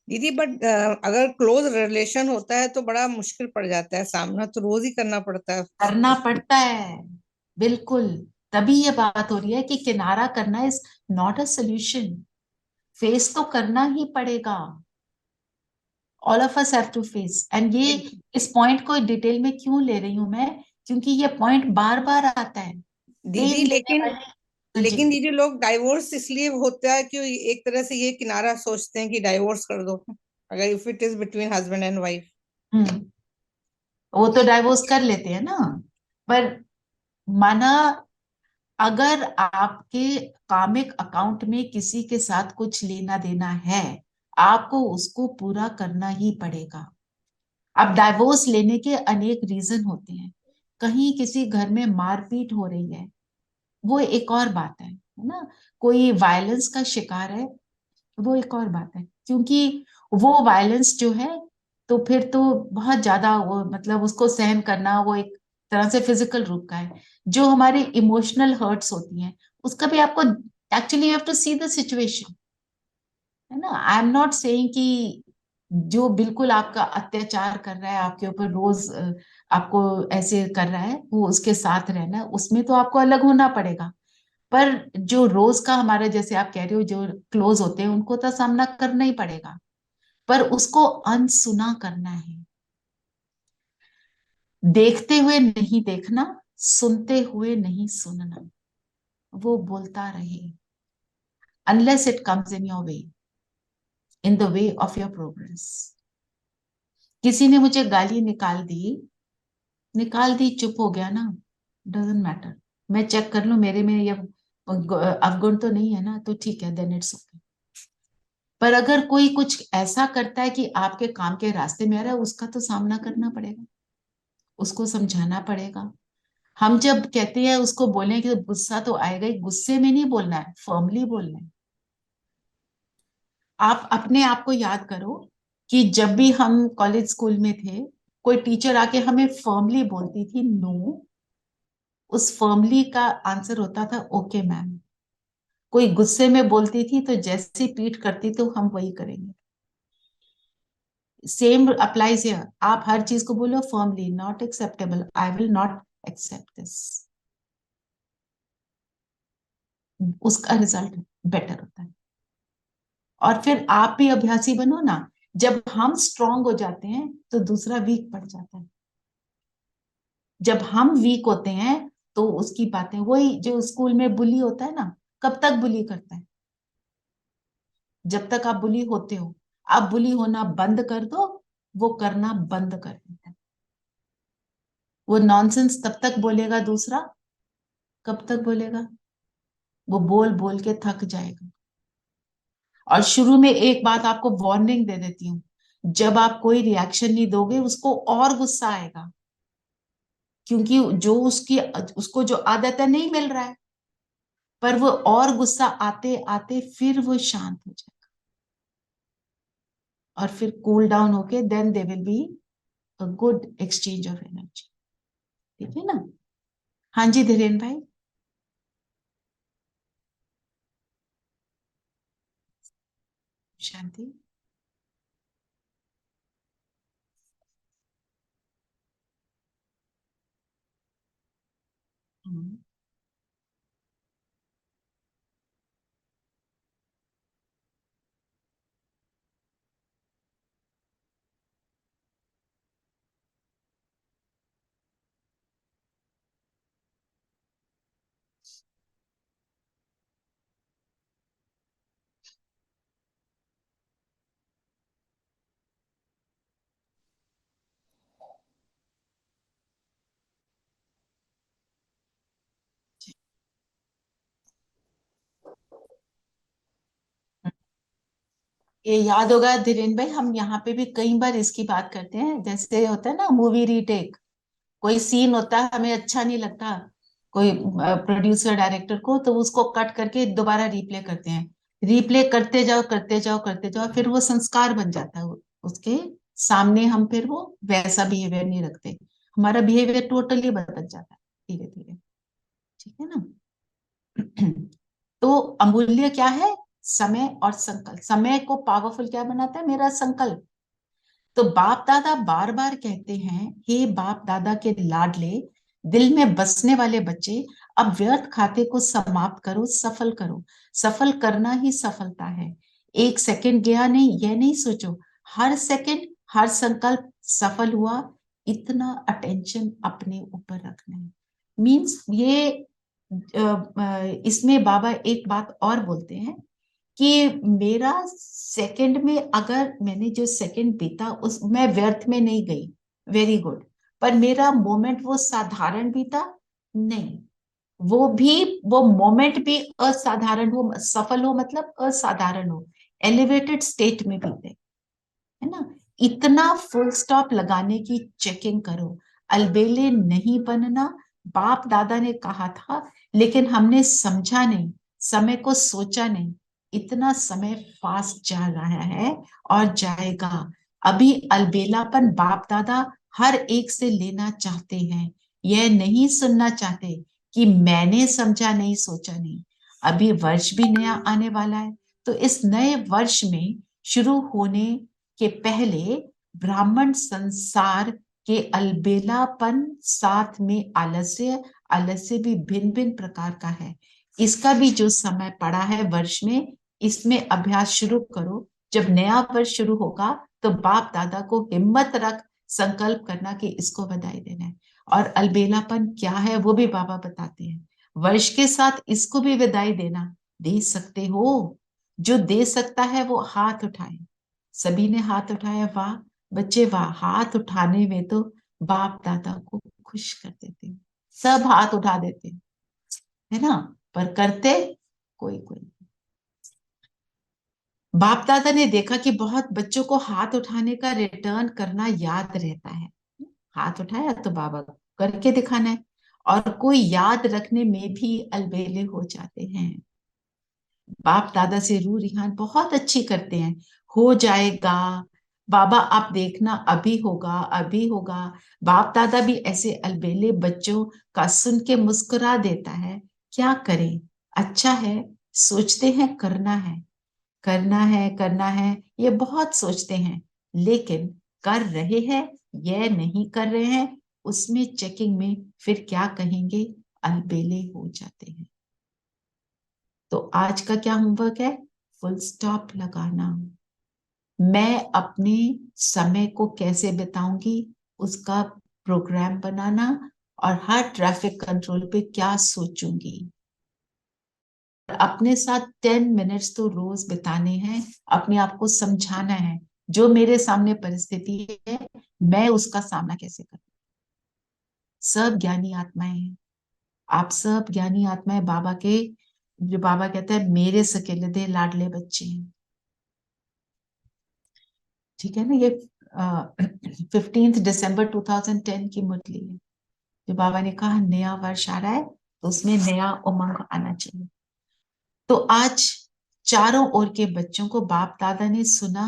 Speaker 10: दीदी, बट अगर क्लोज रिलेशन होता है तो बड़ा मुश्किल पड़ जाता है, सामना तो रोज ही करना पड़ता है।
Speaker 2: करना पड़ता है, बिल्कुल। तभी ये बात हो रही है कि किनारा करना is not a solution, face तो करना ही पड़ेगा। All of us have to face, and ये इस पॉइंट को डिटेल में क्यों ले रही हूं मैं, क्योंकि ये पॉइंट बार बार आता है।
Speaker 10: दीदी,
Speaker 2: प्रेम देने
Speaker 10: लेकिन
Speaker 2: वाले, हाँ जी,
Speaker 10: लेकिन दीदी, लोग डाइवोर्स इसलिए होता है कि एक तरह से ये किनारा सोचते हैं कि डाइवोर्स कर दो, अगर if it is between husband and wife.
Speaker 2: Hmm, वो तो डाइवोर्स कर लेते हैं ना। पर माना, अगर आपके कामिक अकाउंट में किसी के साथ कुछ लेना देना है, आपको उसको पूरा करना ही पड़ेगा। अब डाइवोर्स लेने के अनेक रीजन होते हैं। कहीं किसी घर में मारपीट हो रही है, वो एक और बात है ना। कोई वायलेंस का शिकार है, वो एक और बात है, क्योंकि वो वायलेंस जो है, तो फिर तो बहुत ज्यादा वो, मतलब उसको सहन करना, वो एक तरह से फिजिकल रूप का है। जो हमारी इमोशनल हर्ट्स होती हैं, उसका भी आपको actually you have to see the situation, है ना। आई एम नॉट सेइंग कि जो बिल्कुल आपका अत्याचार कर रहा है आपके ऊपर, रोज आपको ऐसे कर रहा है, वो उसके साथ रहना है, उसमें तो आपको अलग होना पड़ेगा। पर जो रोज का हमारा, जैसे आप कह रहे हो, जो क्लोज होते हैं उनको तो सामना करना ही पड़ेगा, पर उसको अनसुना करना है। देखते हुए नहीं देखना, सुनते हुए नहीं सुनना, वो बोलता रहे, unless it comes in your way, in the way of your progress. किसी ने मुझे गाली निकाल दी, चुप हो गया ना, डजंट मैटर, मैं चेक कर लूं मेरे में ये अवगुण तो नहीं है ना, तो ठीक है, देन इट्स ओके। पर अगर कोई कुछ ऐसा करता है कि आपके काम के रास्ते में आ रहा है, उसका तो सामना करना पड़ेगा, उसको समझाना पड़ेगा। हम जब कहते हैं उसको बोलें कि गुस्सा तो आएगा ही, गुस्से में नहीं बोलना है, फर्मली बोलना है। आप अपने आप को याद करो कि जब भी हम कॉलेज स्कूल में थे, कोई टीचर आके हमें फर्मली बोलती थी नो, उस फर्मली का आंसर होता था ओके मैम। कोई गुस्से में बोलती थी तो जैसी पीठ करती तो हम वही करेंगे। सेम अप्लाइज हियर, आप हर चीज को बोलो firmly, not acceptable, I will not accept this, उसका रिजल्ट बेटर होता है। और फिर आप भी अभ्यासी बनो ना, जब हम स्ट्रांग हो जाते हैं तो दूसरा वीक पड़ जाता है। जब हम वीक होते हैं तो उसकी बातें, वही जो स्कूल में बुली होता है ना, कब तक बुली करता है? जब तक आप बुली होते हो। आप बुली होना बंद कर दो, वो करना बंद कर देता है। वो नॉनसेंस तब तक बोलेगा दूसरा, कब तक बोलेगा? वो बोल बोल के थक जाएगा। और शुरू में एक बात आपको वार्निंग दे देती हूँ, जब आप कोई रिएक्शन नहीं दोगे उसको और गुस्सा आएगा, क्योंकि जो उसको जो आदत है नहीं मिल रहा है, पर वो और गुस्सा आते आते फिर वो शांत हो जाएगा और फिर कूल डाउन होके then they will be a good exchange of energy. ठीक है ना? हाँ जी धीरेन भाई। शांति। हम्म। ये याद होगा धीरेन भाई, हम यहाँ पे भी कई बार इसकी बात करते हैं, जैसे होता है ना मूवी रीटेक, कोई सीन होता है हमें अच्छा नहीं लगता, कोई प्रोड्यूसर डायरेक्टर को, तो उसको कट करके दोबारा रिप्ले करते हैं, रिप्ले करते जाओ करते जाओ करते जाओ, फिर वो संस्कार बन जाता है उसके सामने, हम फिर वो वैसा बिहेवियर नहीं रखते, हमारा बिहेवियर टोटली बदल जाता है धीरे धीरे। ठीक है ना? तो अमूल्य क्या है? समय और संकल्प। समय को पावरफुल क्या बनाता है? मेरा संकल्प। तो बाप दादा बार बार कहते हैं, हे बाप दादा के लाडले, दिल में बसने वाले बच्चे, अब व्यर्थ खाते को समाप्त करो, सफल करो। सफल करना ही सफलता है। एक सेकंड गया नहीं, यह नहीं सोचो, हर सेकंड हर संकल्प सफल हुआ, इतना अटेंशन अपने ऊपर रखना है। मीन्स ये इसमें बाबा एक बात और बोलते हैं कि मेरा सेकंड में, अगर मैंने जो सेकंड बीता उस मैं व्यर्थ में नहीं गई, वेरी गुड, पर मेरा मोमेंट वो साधारण बीता नहीं, वो मोमेंट भी असाधारण हो, सफल हो मतलब असाधारण हो, एलिवेटेड स्टेट में बीते, है ना? इतना फुल स्टॉप लगाने की चेकिंग करो। अलबेले नहीं बनना, बाप दादा ने कहा था, लेकिन हमने समझा नहीं, समय को सोचा नहीं। इतना समय फास्ट जा रहा है और जाएगा। अभी अलबेलापन बाप दादा हर एक से लेना चाहते हैं, यह नहीं सुनना चाहते कि मैंने समझा नहीं, सोचा नहीं। अभी वर्ष भी नया आने वाला है, तो इस नए वर्ष में शुरू होने के पहले ब्राह्मण संसार के अलबेलापन, साथ में आलस्य, आलस्य भी भिन्न भिन्न प्रकार का है, इसका भी जो समय पड़ा है वर्ष में, इसमें अभ्यास शुरू करो। जब नया वर्ष शुरू होगा तो बाप दादा को हिम्मत रख संकल्प करना कि इसको बधाई देना है। और अलबेलापन क्या है वो भी बाबा बताते हैं। वर्ष के साथ इसको भी बधाई देना दे सकते हो। जो दे सकता है वो हाथ उठाए। सभी ने हाथ उठाया, वाह बच्चे वाह। हाथ उठाने में तो बाप दादा को खुश कर देते हैं, सब हाथ उठा देते हैं, है ना, पर करते कोई कोई। बाप दादा ने देखा कि बहुत बच्चों को हाथ उठाने का रिटर्न करना याद रहता है। हाथ उठाया तो बाबा करके दिखाना है, और कोई याद रखने में भी अलबेले हो जाते हैं। बाप दादा से रू रिहान बहुत अच्छी करते हैं, हो जाएगा बाबा आप देखना, अभी होगा अभी होगा। बाप दादा भी ऐसे अलबेले बच्चों का सुन के मुस्कुरा देता है। क्या करें, अच्छा है, सोचते हैं करना है करना है करना है, ये बहुत सोचते हैं, लेकिन कर रहे हैं ये नहीं कर रहे हैं, उसमें चेकिंग में फिर क्या कहेंगे, अलबेले हो जाते हैं। तो आज का क्या होमवर्क है, फुल स्टॉप लगाना। मैं अपने समय को कैसे बिताऊंगी उसका प्रोग्राम बनाना, और हर ट्रैफिक कंट्रोल पे क्या सोचूंगी। अपने साथ 10 मिनट्स तो रोज बिताने हैं, अपने आप को समझाना है जो मेरे सामने परिस्थिति है मैं उसका सामना कैसे करूं। सब ज्ञानी आत्माएं हैं, आप सब ज्ञानी आत्माएं बाबा के, जो बाबा कहते हैं मेरे सकेलदे लाडले बच्चे हैं। ठीक है ना, ये 15 दिसंबर 2010 की मुरली है, जो बाबा ने कहा नया वर्ष आ रहा है तो उसमें नया उमंग आना चाहिए। तो आज चारों ओर के बच्चों को बाप दादा ने सुना,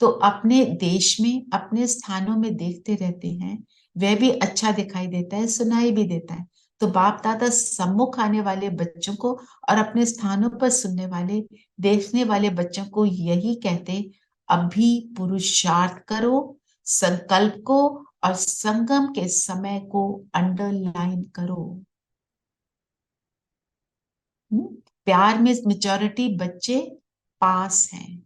Speaker 2: तो अपने देश में अपने स्थानों में देखते रहते हैं, वह भी अच्छा दिखाई देता है, सुनाई भी देता है। तो बाप दादा सम्मुख आने वाले बच्चों को और अपने स्थानों पर सुनने वाले देखने वाले बच्चों को यही कहते, अभी पुरुषार्थ करो, संकल्प को और संगम के समय को अंडरलाइन करो। प्यार में मेजॉरिटी बच्चे पास हैं,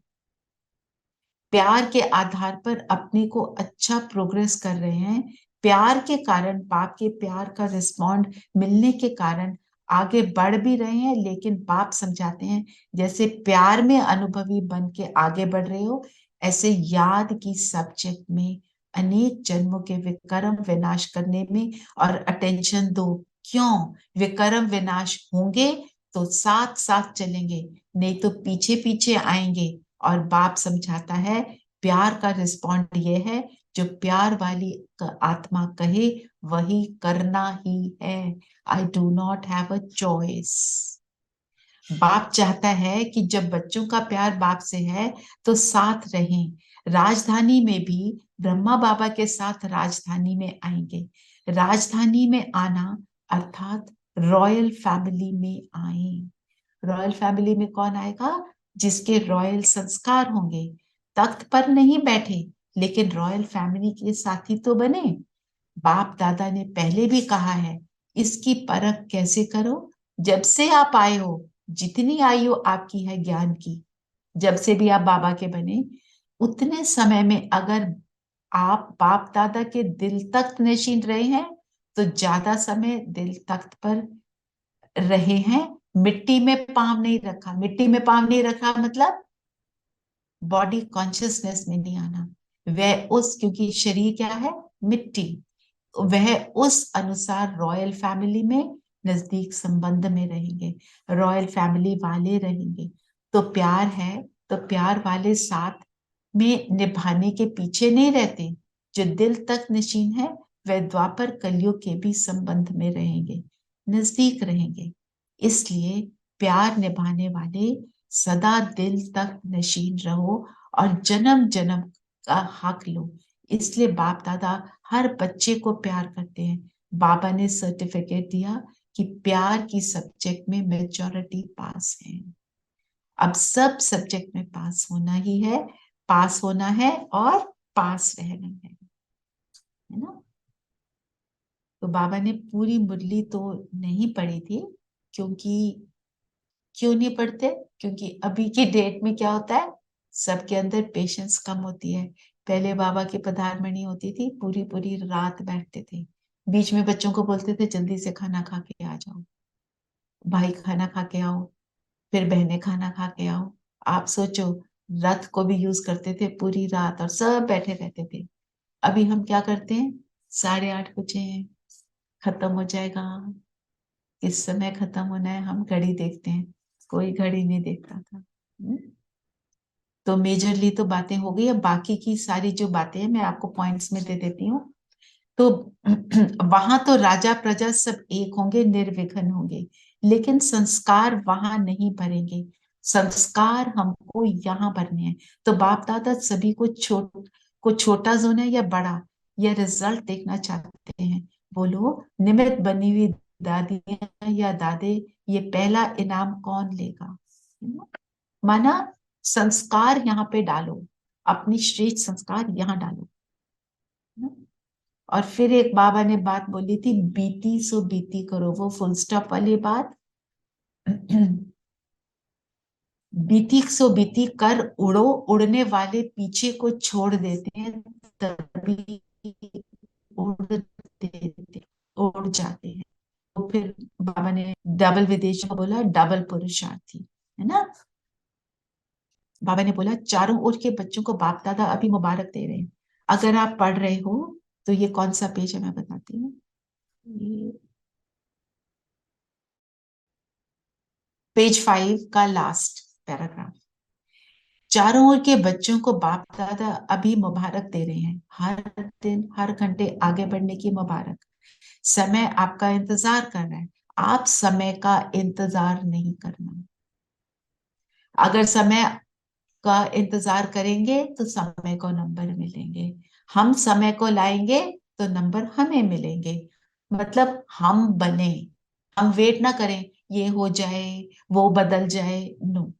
Speaker 2: प्यार के आधार पर अपने को अच्छा प्रोग्रेस कर रहे हैं, प्यार के कारण, बाप के प्यार का रिस्पॉन्ड मिलने के कारण आगे बढ़ भी रहे हैं। लेकिन बाप समझाते हैं जैसे प्यार में अनुभवी बन के आगे बढ़ रहे हो, ऐसे याद की सब्जेक्ट में अनेक जन्मों के विकर्म विनाश करने में और अटेंशन दो। क्यों, विकर्म विनाश होंगे तो साथ साथ चलेंगे, नहीं तो पीछे पीछे आएंगे। और बाप समझाता है प्यार का रिस्पॉन्ड ये है, जो प्यार वाली आत्मा कहे वही करना ही है। I do not have a choice. बाप चाहता है कि जब बच्चों का प्यार बाप से है तो साथ रहें। राजधानी में भी ब्रह्मा बाबा के साथ राजधानी में आएंगे। राजधानी में आना अर्थात रॉयल फैमिली में आए। रॉयल फैमिली में कौन आएगा, जिसके रॉयल संस्कार होंगे। तख्त पर नहीं बैठे लेकिन रॉयल फैमिली के साथी तो बने। बाप दादा ने पहले भी कहा है, इसकी परख कैसे करो, जब से आप आए हो, जितनी आयु आपकी है ज्ञान की, जब से भी आप बाबा के बने, उतने समय में अगर आप बाप दादा के दिल तख्त नशीन रहे हैं तो ज्यादा समय दिल तख्त पर रहे हैं, मिट्टी में पांव नहीं रखा। मिट्टी में पांव नहीं रखा मतलब बॉडी कॉन्शियसनेस में नहीं आना। वह उस, क्योंकि शरीर क्या है, मिट्टी, वह उस अनुसार रॉयल फैमिली में नजदीक संबंध में रहेंगे, रॉयल फैमिली वाले रहेंगे। तो प्यार है तो प्यार वाले साथ में निभाने के पीछे नहीं रहते। जो दिल तक नशीन है वह द्वापर कलयुग के भी संबंध में रहेंगे, नजदीक रहेंगे। इसलिए प्यार निभाने वाले सदा दिल तक नशीन रहो और जन्म जन्म का हक लो। इसलिए बाप दादा हर बच्चे को प्यार करते हैं। बाबा ने सर्टिफिकेट दिया कि प्यार की सब्जेक्ट में मेजॉरिटी पास है। अब सब सब्जेक्ट में पास होना ही है, पास होना है और पास रहना है ना। तो बाबा ने पूरी मुरली तो नहीं पढ़ी थी, क्योंकि क्यों नहीं पढ़ते? क्योंकि अभी की डेट में क्या होता है, सबके अंदर पेशेंस कम होती है। पहले बाबा की पधारमणि होती थी, पूरी पूरी रात बैठते थे, बीच में बच्चों को बोलते थे जल्दी से खाना खा के आ जाओ, भाई खाना खा के आओ, फिर बहनें खाना खा के आओ। आप सोचो, रथ को भी यूज करते थे पूरी रात और सब बैठे रहते थे। अभी हम क्या करते हैं, 8:30 बजे हैं, खत्म हो जाएगा, किस समय खत्म होना है, हम घड़ी देखते हैं, कोई घड़ी नहीं देखता था। तो मेजरली तो बातें हो गई। अब बाकी की सारी जो बातें हैं मैं आपको पॉइंट्स में दे देती हूँ। तो वहां तो राजा प्रजा सब एक होंगे, निर्विघ्न होंगे, लेकिन संस्कार वहां नहीं भरेंगे, संस्कार हमको यहाँ भरने हैं। तो बाप दादा सभी को छोटा जोन है या बड़ा, या रिजल्ट देखना चाहते हैं। बोलो, निमित्त बनी हुई दादी या दादे, ये पहला इनाम कौन लेगा? माना संस्कार यहाँ पे डालो, अपनी श्रेष्ठ संस्कार यहाँ डालो। और फिर एक बाबा ने बात बोली थी, बीती सो बीती करो, वो फुल स्टॉप वाली बात। बीती सो बीती कर उड़ो, उड़ने वाले पीछे को छोड़ देते हैं, तभी उड़ जाते हैं। तो फिर बाबा ने डबल विदेश को बोला, डबल पुरुषार्थी, है ना। बाबा ने बोला चारों ओर के बच्चों को बाप दादा अभी मुबारक दे रहे हैं। अगर आप पढ़ रहे हो तो ये कौन सा पेज है मैं बताती हूँ, पेज 5 का लास्ट पैराग्राफ। चारों ओर के बच्चों को बाप दादा अभी मुबारक दे रहे हैं, हर दिन हर घंटे आगे बढ़ने की मुबारक। समय आपका इंतजार कर रहा है, आप समय का इंतजार नहीं करना। अगर समय का इंतजार करेंगे तो समय को नंबर मिलेंगे, हम समय को लाएंगे तो नंबर हमें मिलेंगे। मतलब हम बने, हम वेट ना करें ये हो जाए वो बदल जाए, नो।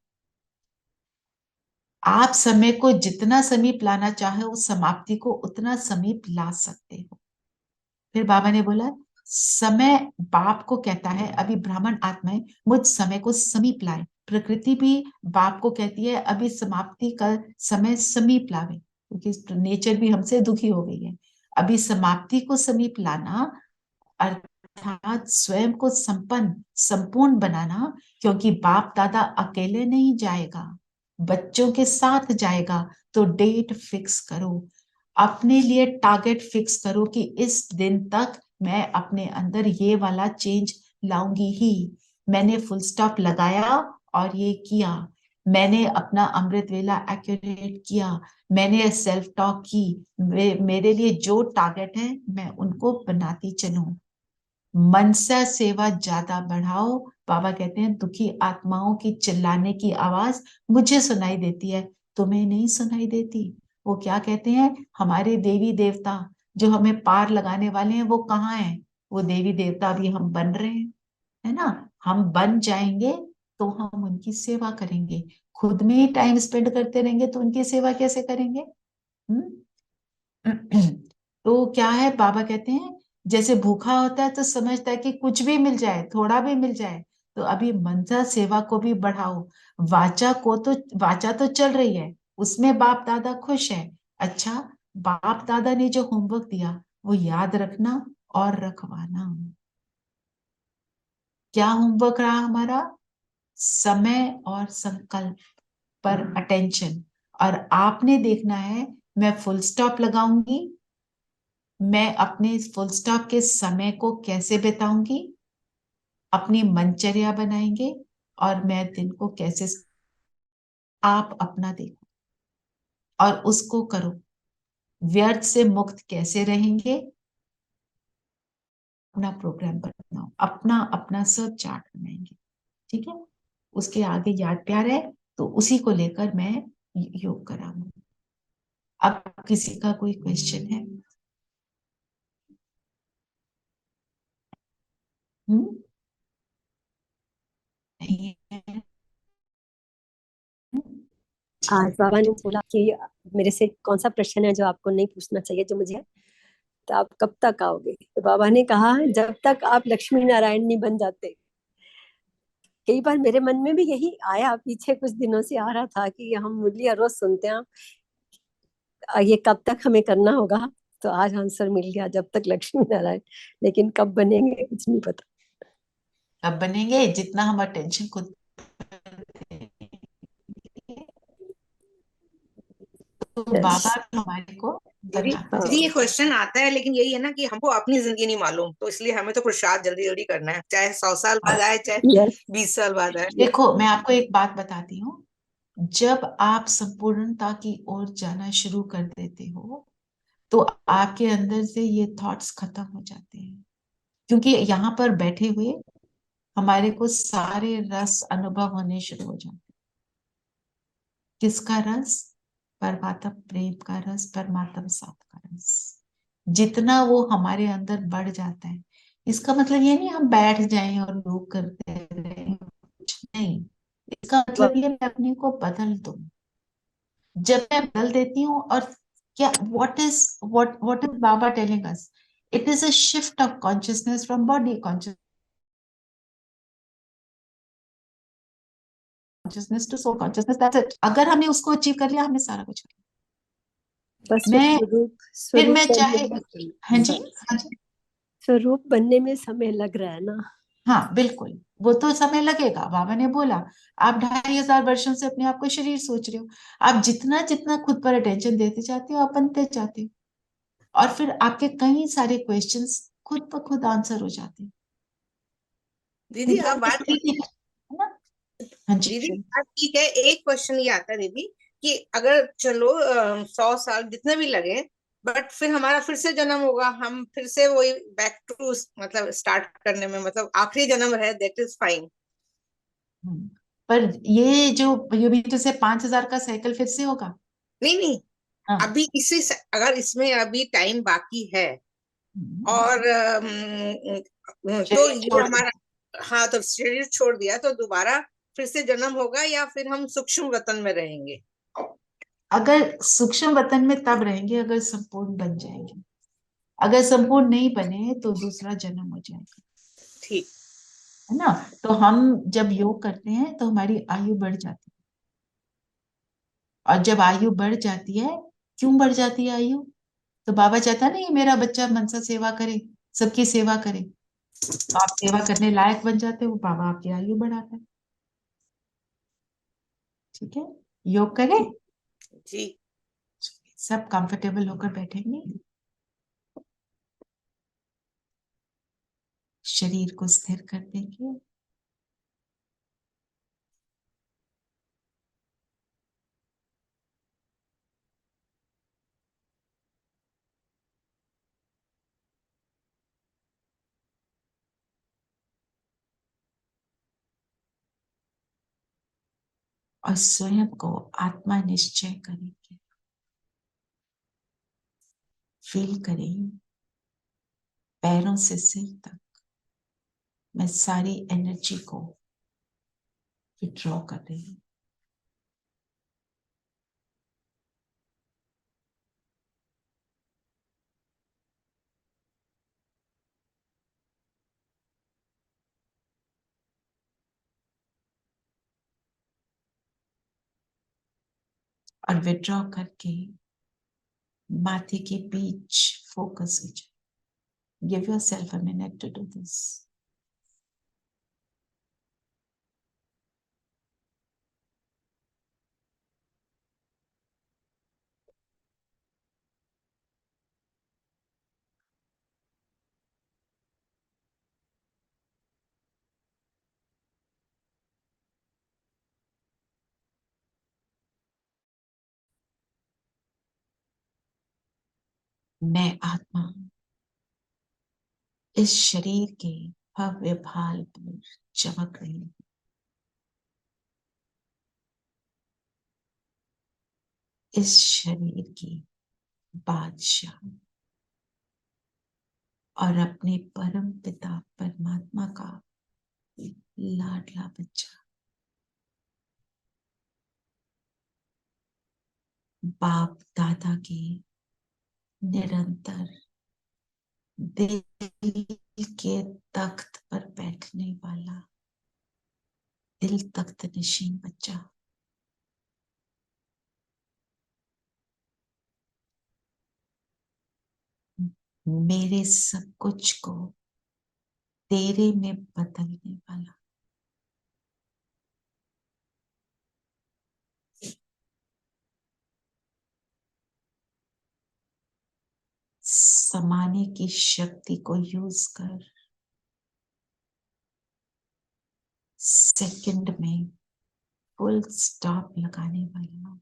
Speaker 2: आप समय को जितना समीप लाना चाहे उस समाप्ति को उतना समीप ला सकते हो। फिर बाबा ने बोला, समय बाप को कहता है, अभी ब्राह्मण आत्माएं मुझ समय को समीप लाए। प्रकृति भी बाप को कहती है अभी समाप्ति का समय समीप लावे, क्योंकि नेचर भी हमसे दुखी हो गई है। अभी समाप्ति को समीप लाना अर्थात स्वयं को संपूर्ण बनाना, क्योंकि बाप दादा अकेले नहीं जाएगा, बच्चों के साथ जाएगा। तो डेट फिक्स करो, अपने लिए टारगेट फिक्स करो कि इस दिन तक मैं अपने अंदर ये वाला चेंज लाऊंगी ही। मैंने फुल स्टॉप लगाया और ये किया, मैंने अपना अमृत वेला एक्यूरेट किया, मैंने सेल्फ टॉक की, मेरे लिए जो टारगेट है मैं उनको बनाती चलूं। मनसा सेवा ज्यादा बढ़ाओ। बाबा कहते हैं दुखी आत्माओं की चिल्लाने की आवाज मुझे सुनाई देती है, तुम्हें नहीं सुनाई देती। वो क्या कहते हैं, हमारे देवी देवता जो हमें पार लगाने वाले हैं वो कहाँ हैं? वो देवी देवता अभी हम बन रहे हैं, है ना। हम बन जाएंगे तो हम उनकी सेवा करेंगे। खुद में ही टाइम स्पेंड करते रहेंगे तो उनकी सेवा कैसे करेंगे? तो क्या है, बाबा कहते हैं जैसे भूखा होता है तो समझता है कि कुछ भी मिल जाए, थोड़ा भी मिल जाए। तो अभी मनसा सेवा को भी बढ़ाओ। वाचा तो चल रही है, उसमें बाप दादा खुश है। अच्छा, बाप दादा ने जो होमवर्क दिया वो याद रखना और रखवाना। क्या होमवर्क रहा हमारा? समय और संकल्प पर अटेंशन। और आपने देखना है, मैं फुल स्टॉप लगाऊंगी, मैं अपने फुल स्टॉप के समय को कैसे बिताऊंगी, अपनी मनचर्या बनाएंगे, और मैं दिन को कैसे, आप अपना देखो और उसको करो। व्यर्थ से मुक्त कैसे रहेंगे, अपना प्रोग्राम बनाओ, अपना अपना सब चार्ट बनाएंगे, ठीक है। उसके आगे याद प्यार है तो उसी को लेकर मैं योग कराऊंगी। अब किसी का कोई क्वेश्चन है? नहीं है?
Speaker 6: आज बाबा ने बोला कि मेरे से कौन सा प्रश्न है जो आपको नहीं पूछना चाहिए, जो मुझे है, तो आप कब तक आओगे? तो बाबा ने कहा जब तक आप लक्ष्मी नारायण नहीं बन जाते। कई बार मेरे मन में भी यही आया, पीछे कुछ दिनों से आ रहा था कि हम मुरली हर रोज सुनते हैं, ये कब तक हमें करना होगा। तो आज आंसर मिल गया, जब तक लक्ष्मी नारायण, लेकिन कब बनेंगे कुछ नहीं पता।
Speaker 2: कब बनेंगे? जितना हम अटेंशन खुद तो बाबा भी हमारे को
Speaker 10: दीदी
Speaker 2: बताते
Speaker 10: दीदी ये
Speaker 2: जाएंगे।
Speaker 10: क्वेश्चन आता है, लेकिन यही है ना कि हमको अपनी जिंदगी नहीं मालूम, तो इसलिए हमें तो पुरुषार्थ जल्दी जल्दी करना है, चाहे 100 साल बाद आए, चाहे
Speaker 6: यस
Speaker 10: 20 साल बाद आए।
Speaker 2: देखो, मैं आपको एक बात बताती हूँ, जब आप संपूर्णता की ओर जाना शुरू कर देते हो तो आपके अंदर से ये थॉट्स खत्म हो जाते हैं, क्योंकि यहाँ पर बैठे हुए हमारे को सारे रस अनुभव होने शुरू हो जाते हैं। किसका रस? परमात्म प्रेम का रस, परमात्म साथ का रस। जितना वो हमारे अंदर बढ़ जाता है, इसका मतलब ये नहीं हम बैठ जाएं और लोग करते रहें, कुछ नहीं। इसका मतलब ये मैं अपने को बदल दूं। जब मैं बदल देती हूँ, और क्या what is बाबा telling us? It is a shift of consciousness from body consciousness to soul consciousness, that's it. अगर हमने उसको अचीव कर लिया, हमने सारा कुछ कर
Speaker 6: बस
Speaker 2: लिया। मैं फिर मैं चाहे, हाँ जी, हाँ जी,
Speaker 6: स्वरूप बनने में समय लग रहा है ना।
Speaker 2: हाँ बिल्कुल, वो तो समय लगेगा। बाबा ने बोला आप 2500 वर्षों से अपने आप को शरीर सोच रहे हो, आप जितना जितना खुद पर अटेंशन देते जाते हो, आप बनते जाते हो, और फिर आपके कई सारे क्वेश्चंस खुद ब खुद आंसर हो जाते हैं।
Speaker 10: दीदी
Speaker 2: क्योंकि
Speaker 10: अब
Speaker 2: आपकी
Speaker 10: बात
Speaker 2: स्थिति है ना। हाँ जी,
Speaker 10: दीदी बात ठीक है, एक क्वेश्चन ये आता है दीदी कि अगर चलो 100 साल जितने भी लगे, बट फिर हमारा फिर से जन्म होगा, हम फिर से वही बैक टू मतलब स्टार्ट करने में, मतलब आखिरी जन्म है, दैट इज फाइन।
Speaker 2: पर ये जो ये भी जैसे 5000 का साइकिल फिर से होगा।
Speaker 10: नहीं नहीं,
Speaker 2: हाँ,
Speaker 10: अभी अगर इसमें अभी टाइम बाकी है और तो
Speaker 2: शरीर
Speaker 10: ये
Speaker 2: छोड़ दो।
Speaker 10: हमारा, हाँ तो शरीर छोड़ दिया तो दोबारा फिर से जन्म होगा, या फिर हम सूक्ष्म वतन में रहेंगे?
Speaker 2: अगर सूक्ष्म वतन में तब रहेंगे अगर संपूर्ण बन जाएंगे, अगर संपूर्ण नहीं बने तो दूसरा जन्म हो जाएगा,
Speaker 10: ठीक।
Speaker 2: है ना। तो हम जब योग करते हैं तो हमारी आयु बढ़ जाती है, और जब आयु बढ़ जाती है, क्यों बढ़ जाती है आयु? तो बाबा चाहता है ना ये मेरा बच्चा मनसा सेवा करे, सबकी सेवा करे, तो आप सेवा करने लायक बन जाते हो, बाबा आपकी आयु बढ़ाता है। ठीक है, योग करें,
Speaker 10: जी
Speaker 2: सब कंफर्टेबल होकर बैठेंगे, शरीर को स्थिर कर देंगे, और स्वयं को आत्मा निश्चय करेंगे। फील करें पैरों से सिर तक मैं सारी एनर्जी को विड्रॉ कर रही हूँ। और विड्रॉ करके माथे के बीच फोकस हो जाए। Give yourself a minute to do this. मैं आत्मा इस शरीर के भव्य भाल पर चमक रही हूँ। इस शरीर की बादशाह और अपने परम पिता परमात्मा का लाडला बच्चा, बाप दादा के निरंतर दिल के तख्त पर बैठने वाला दिल तख्त नशीन बच्चा, मेरे सब कुछ को तेरे में बदलने वाला, समाने की शक्ति को यूज कर सेकंड में फुल स्टॉप लगाने वाला,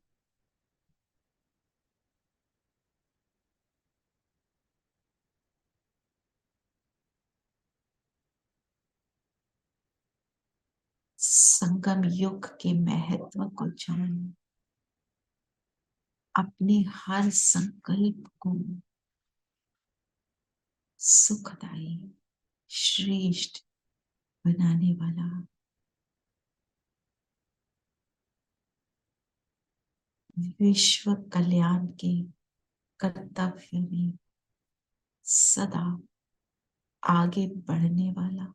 Speaker 2: संगम युग के महत्व को जान, अपने हर संकल्प को सुखदायी श्रेष्ठ बनाने वाला, विश्व कल्याण के कर्तव्य में सदा आगे बढ़ने वाला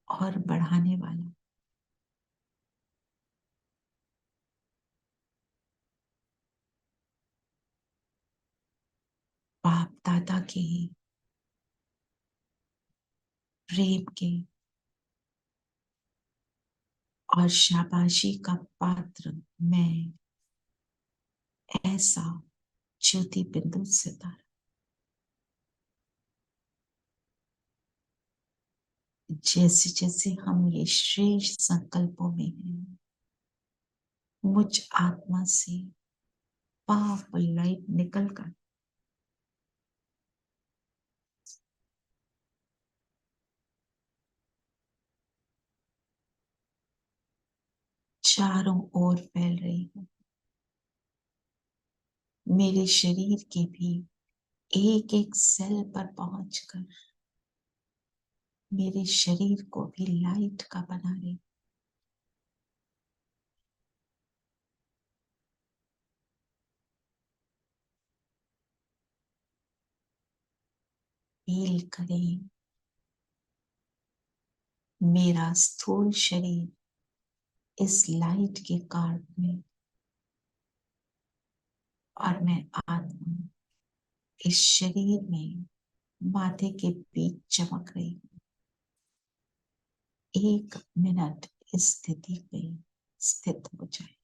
Speaker 2: और बढ़ाने वाला, बाप दादा के प्रेम के और शाबाशी का पात्र मैं, ऐसा ज्योति बिंदु सितारा, जैसे जैसे हम ये श्रेष्ठ संकल्पों में हैं, मुझ आत्मा से पावरफुल लाइट निकलकर चारों ओर फैल रही है। मेरे शरीर के भी एक एक सेल पर पहुंचकर मेरे शरीर को भी लाइट का बना रही। फील करें मेरा स्थूल शरीर इस लाइट के कार्ड में, और मैं आत्मा इस शरीर में माथे के बीच चमक रही हूँ। 1 मिनट इस स्थिति पे स्थित हो जाए।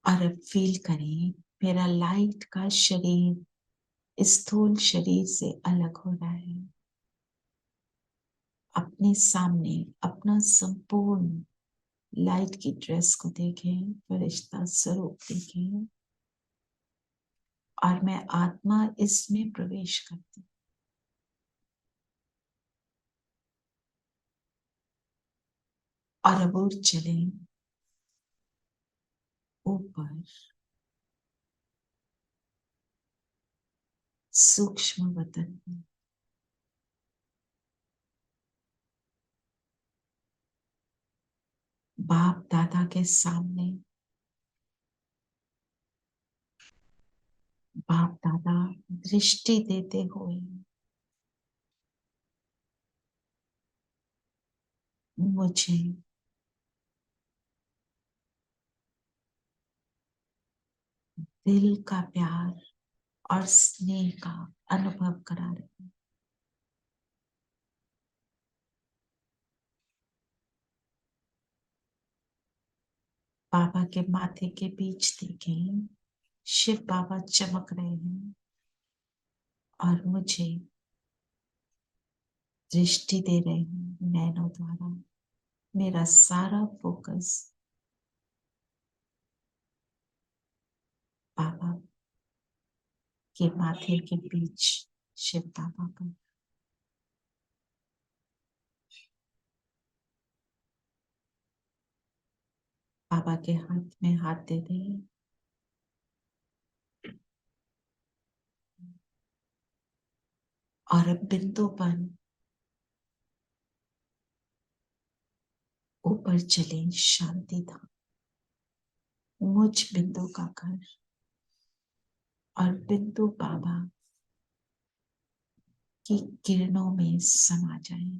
Speaker 2: और अब फील करें मेरा लाइट का शरीर स्थूल शरीर से अलग हो रहा है। अपने सामने अपना संपूर्ण लाइट की ड्रेस को देखें, फरिश्ता स्वरूप देखें, और मैं आत्मा इसमें प्रवेश करती हूँ। और अब उड़ चलें ऊपर सूक्ष्म वतन में। बाप दादा के सामने बाप दादा दृष्टि देते हुए मुझे दिल का प्यार और स्नेह का अनुभव करा रहे हैं। बाबा के माथे के बीच देखें, शिव बाबा चमक रहे हैं और मुझे दृष्टि दे रहे हैं नैनों द्वारा। मेरा सारा फोकस बाबा के माथे के बीच शिव बाबा पर। बाबा के हाथ में हाथ दे दें और अब बिंदु पर ऊपर चले शांति धाम, मुझ बिंदु का घर, और बिंदु बाबा की किरणों में समा जाए।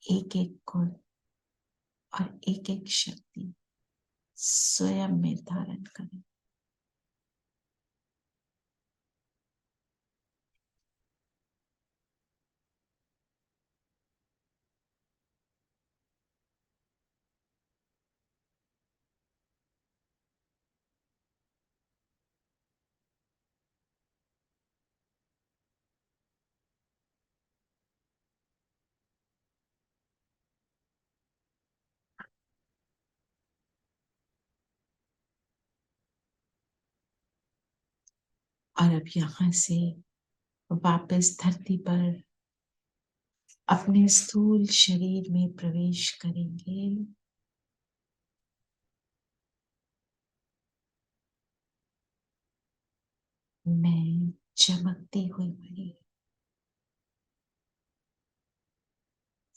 Speaker 2: एक एक गुण और एक एक शक्ति स्वयं में धारण करें। और अब यहाँ से वापस धरती पर अपने स्थूल शरीर में प्रवेश करेंगे। मैं चमकती हुई परी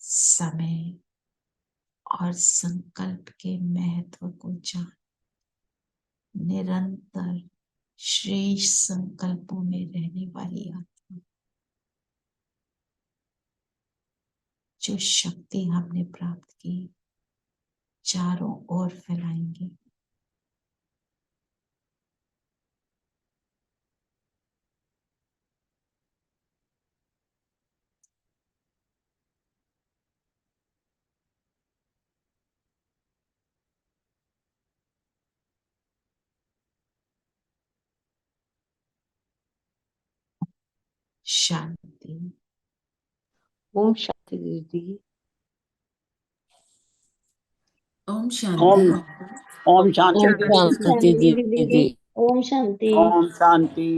Speaker 2: समय और संकल्प के महत्व को जान निरंतर श्रेष्ठ संकल्पों में रहने वाली आत्मा, जो शक्ति हमने प्राप्त की चारों ओर फैलाएंगे। शांति।
Speaker 3: ओम शांति दीदी।
Speaker 5: Om
Speaker 11: ओम
Speaker 5: Shanti.
Speaker 11: ओम शांति
Speaker 3: ओम
Speaker 11: दीदी।
Speaker 3: शांति दीदी।
Speaker 12: ओम शांति।
Speaker 11: ओम शांति।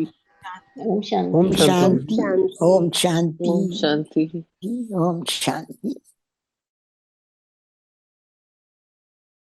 Speaker 12: ओम शांति।
Speaker 8: ओम शांति।
Speaker 6: शांति।
Speaker 8: ओम शांति।
Speaker 3: ओम शांति।
Speaker 8: ओम शांति।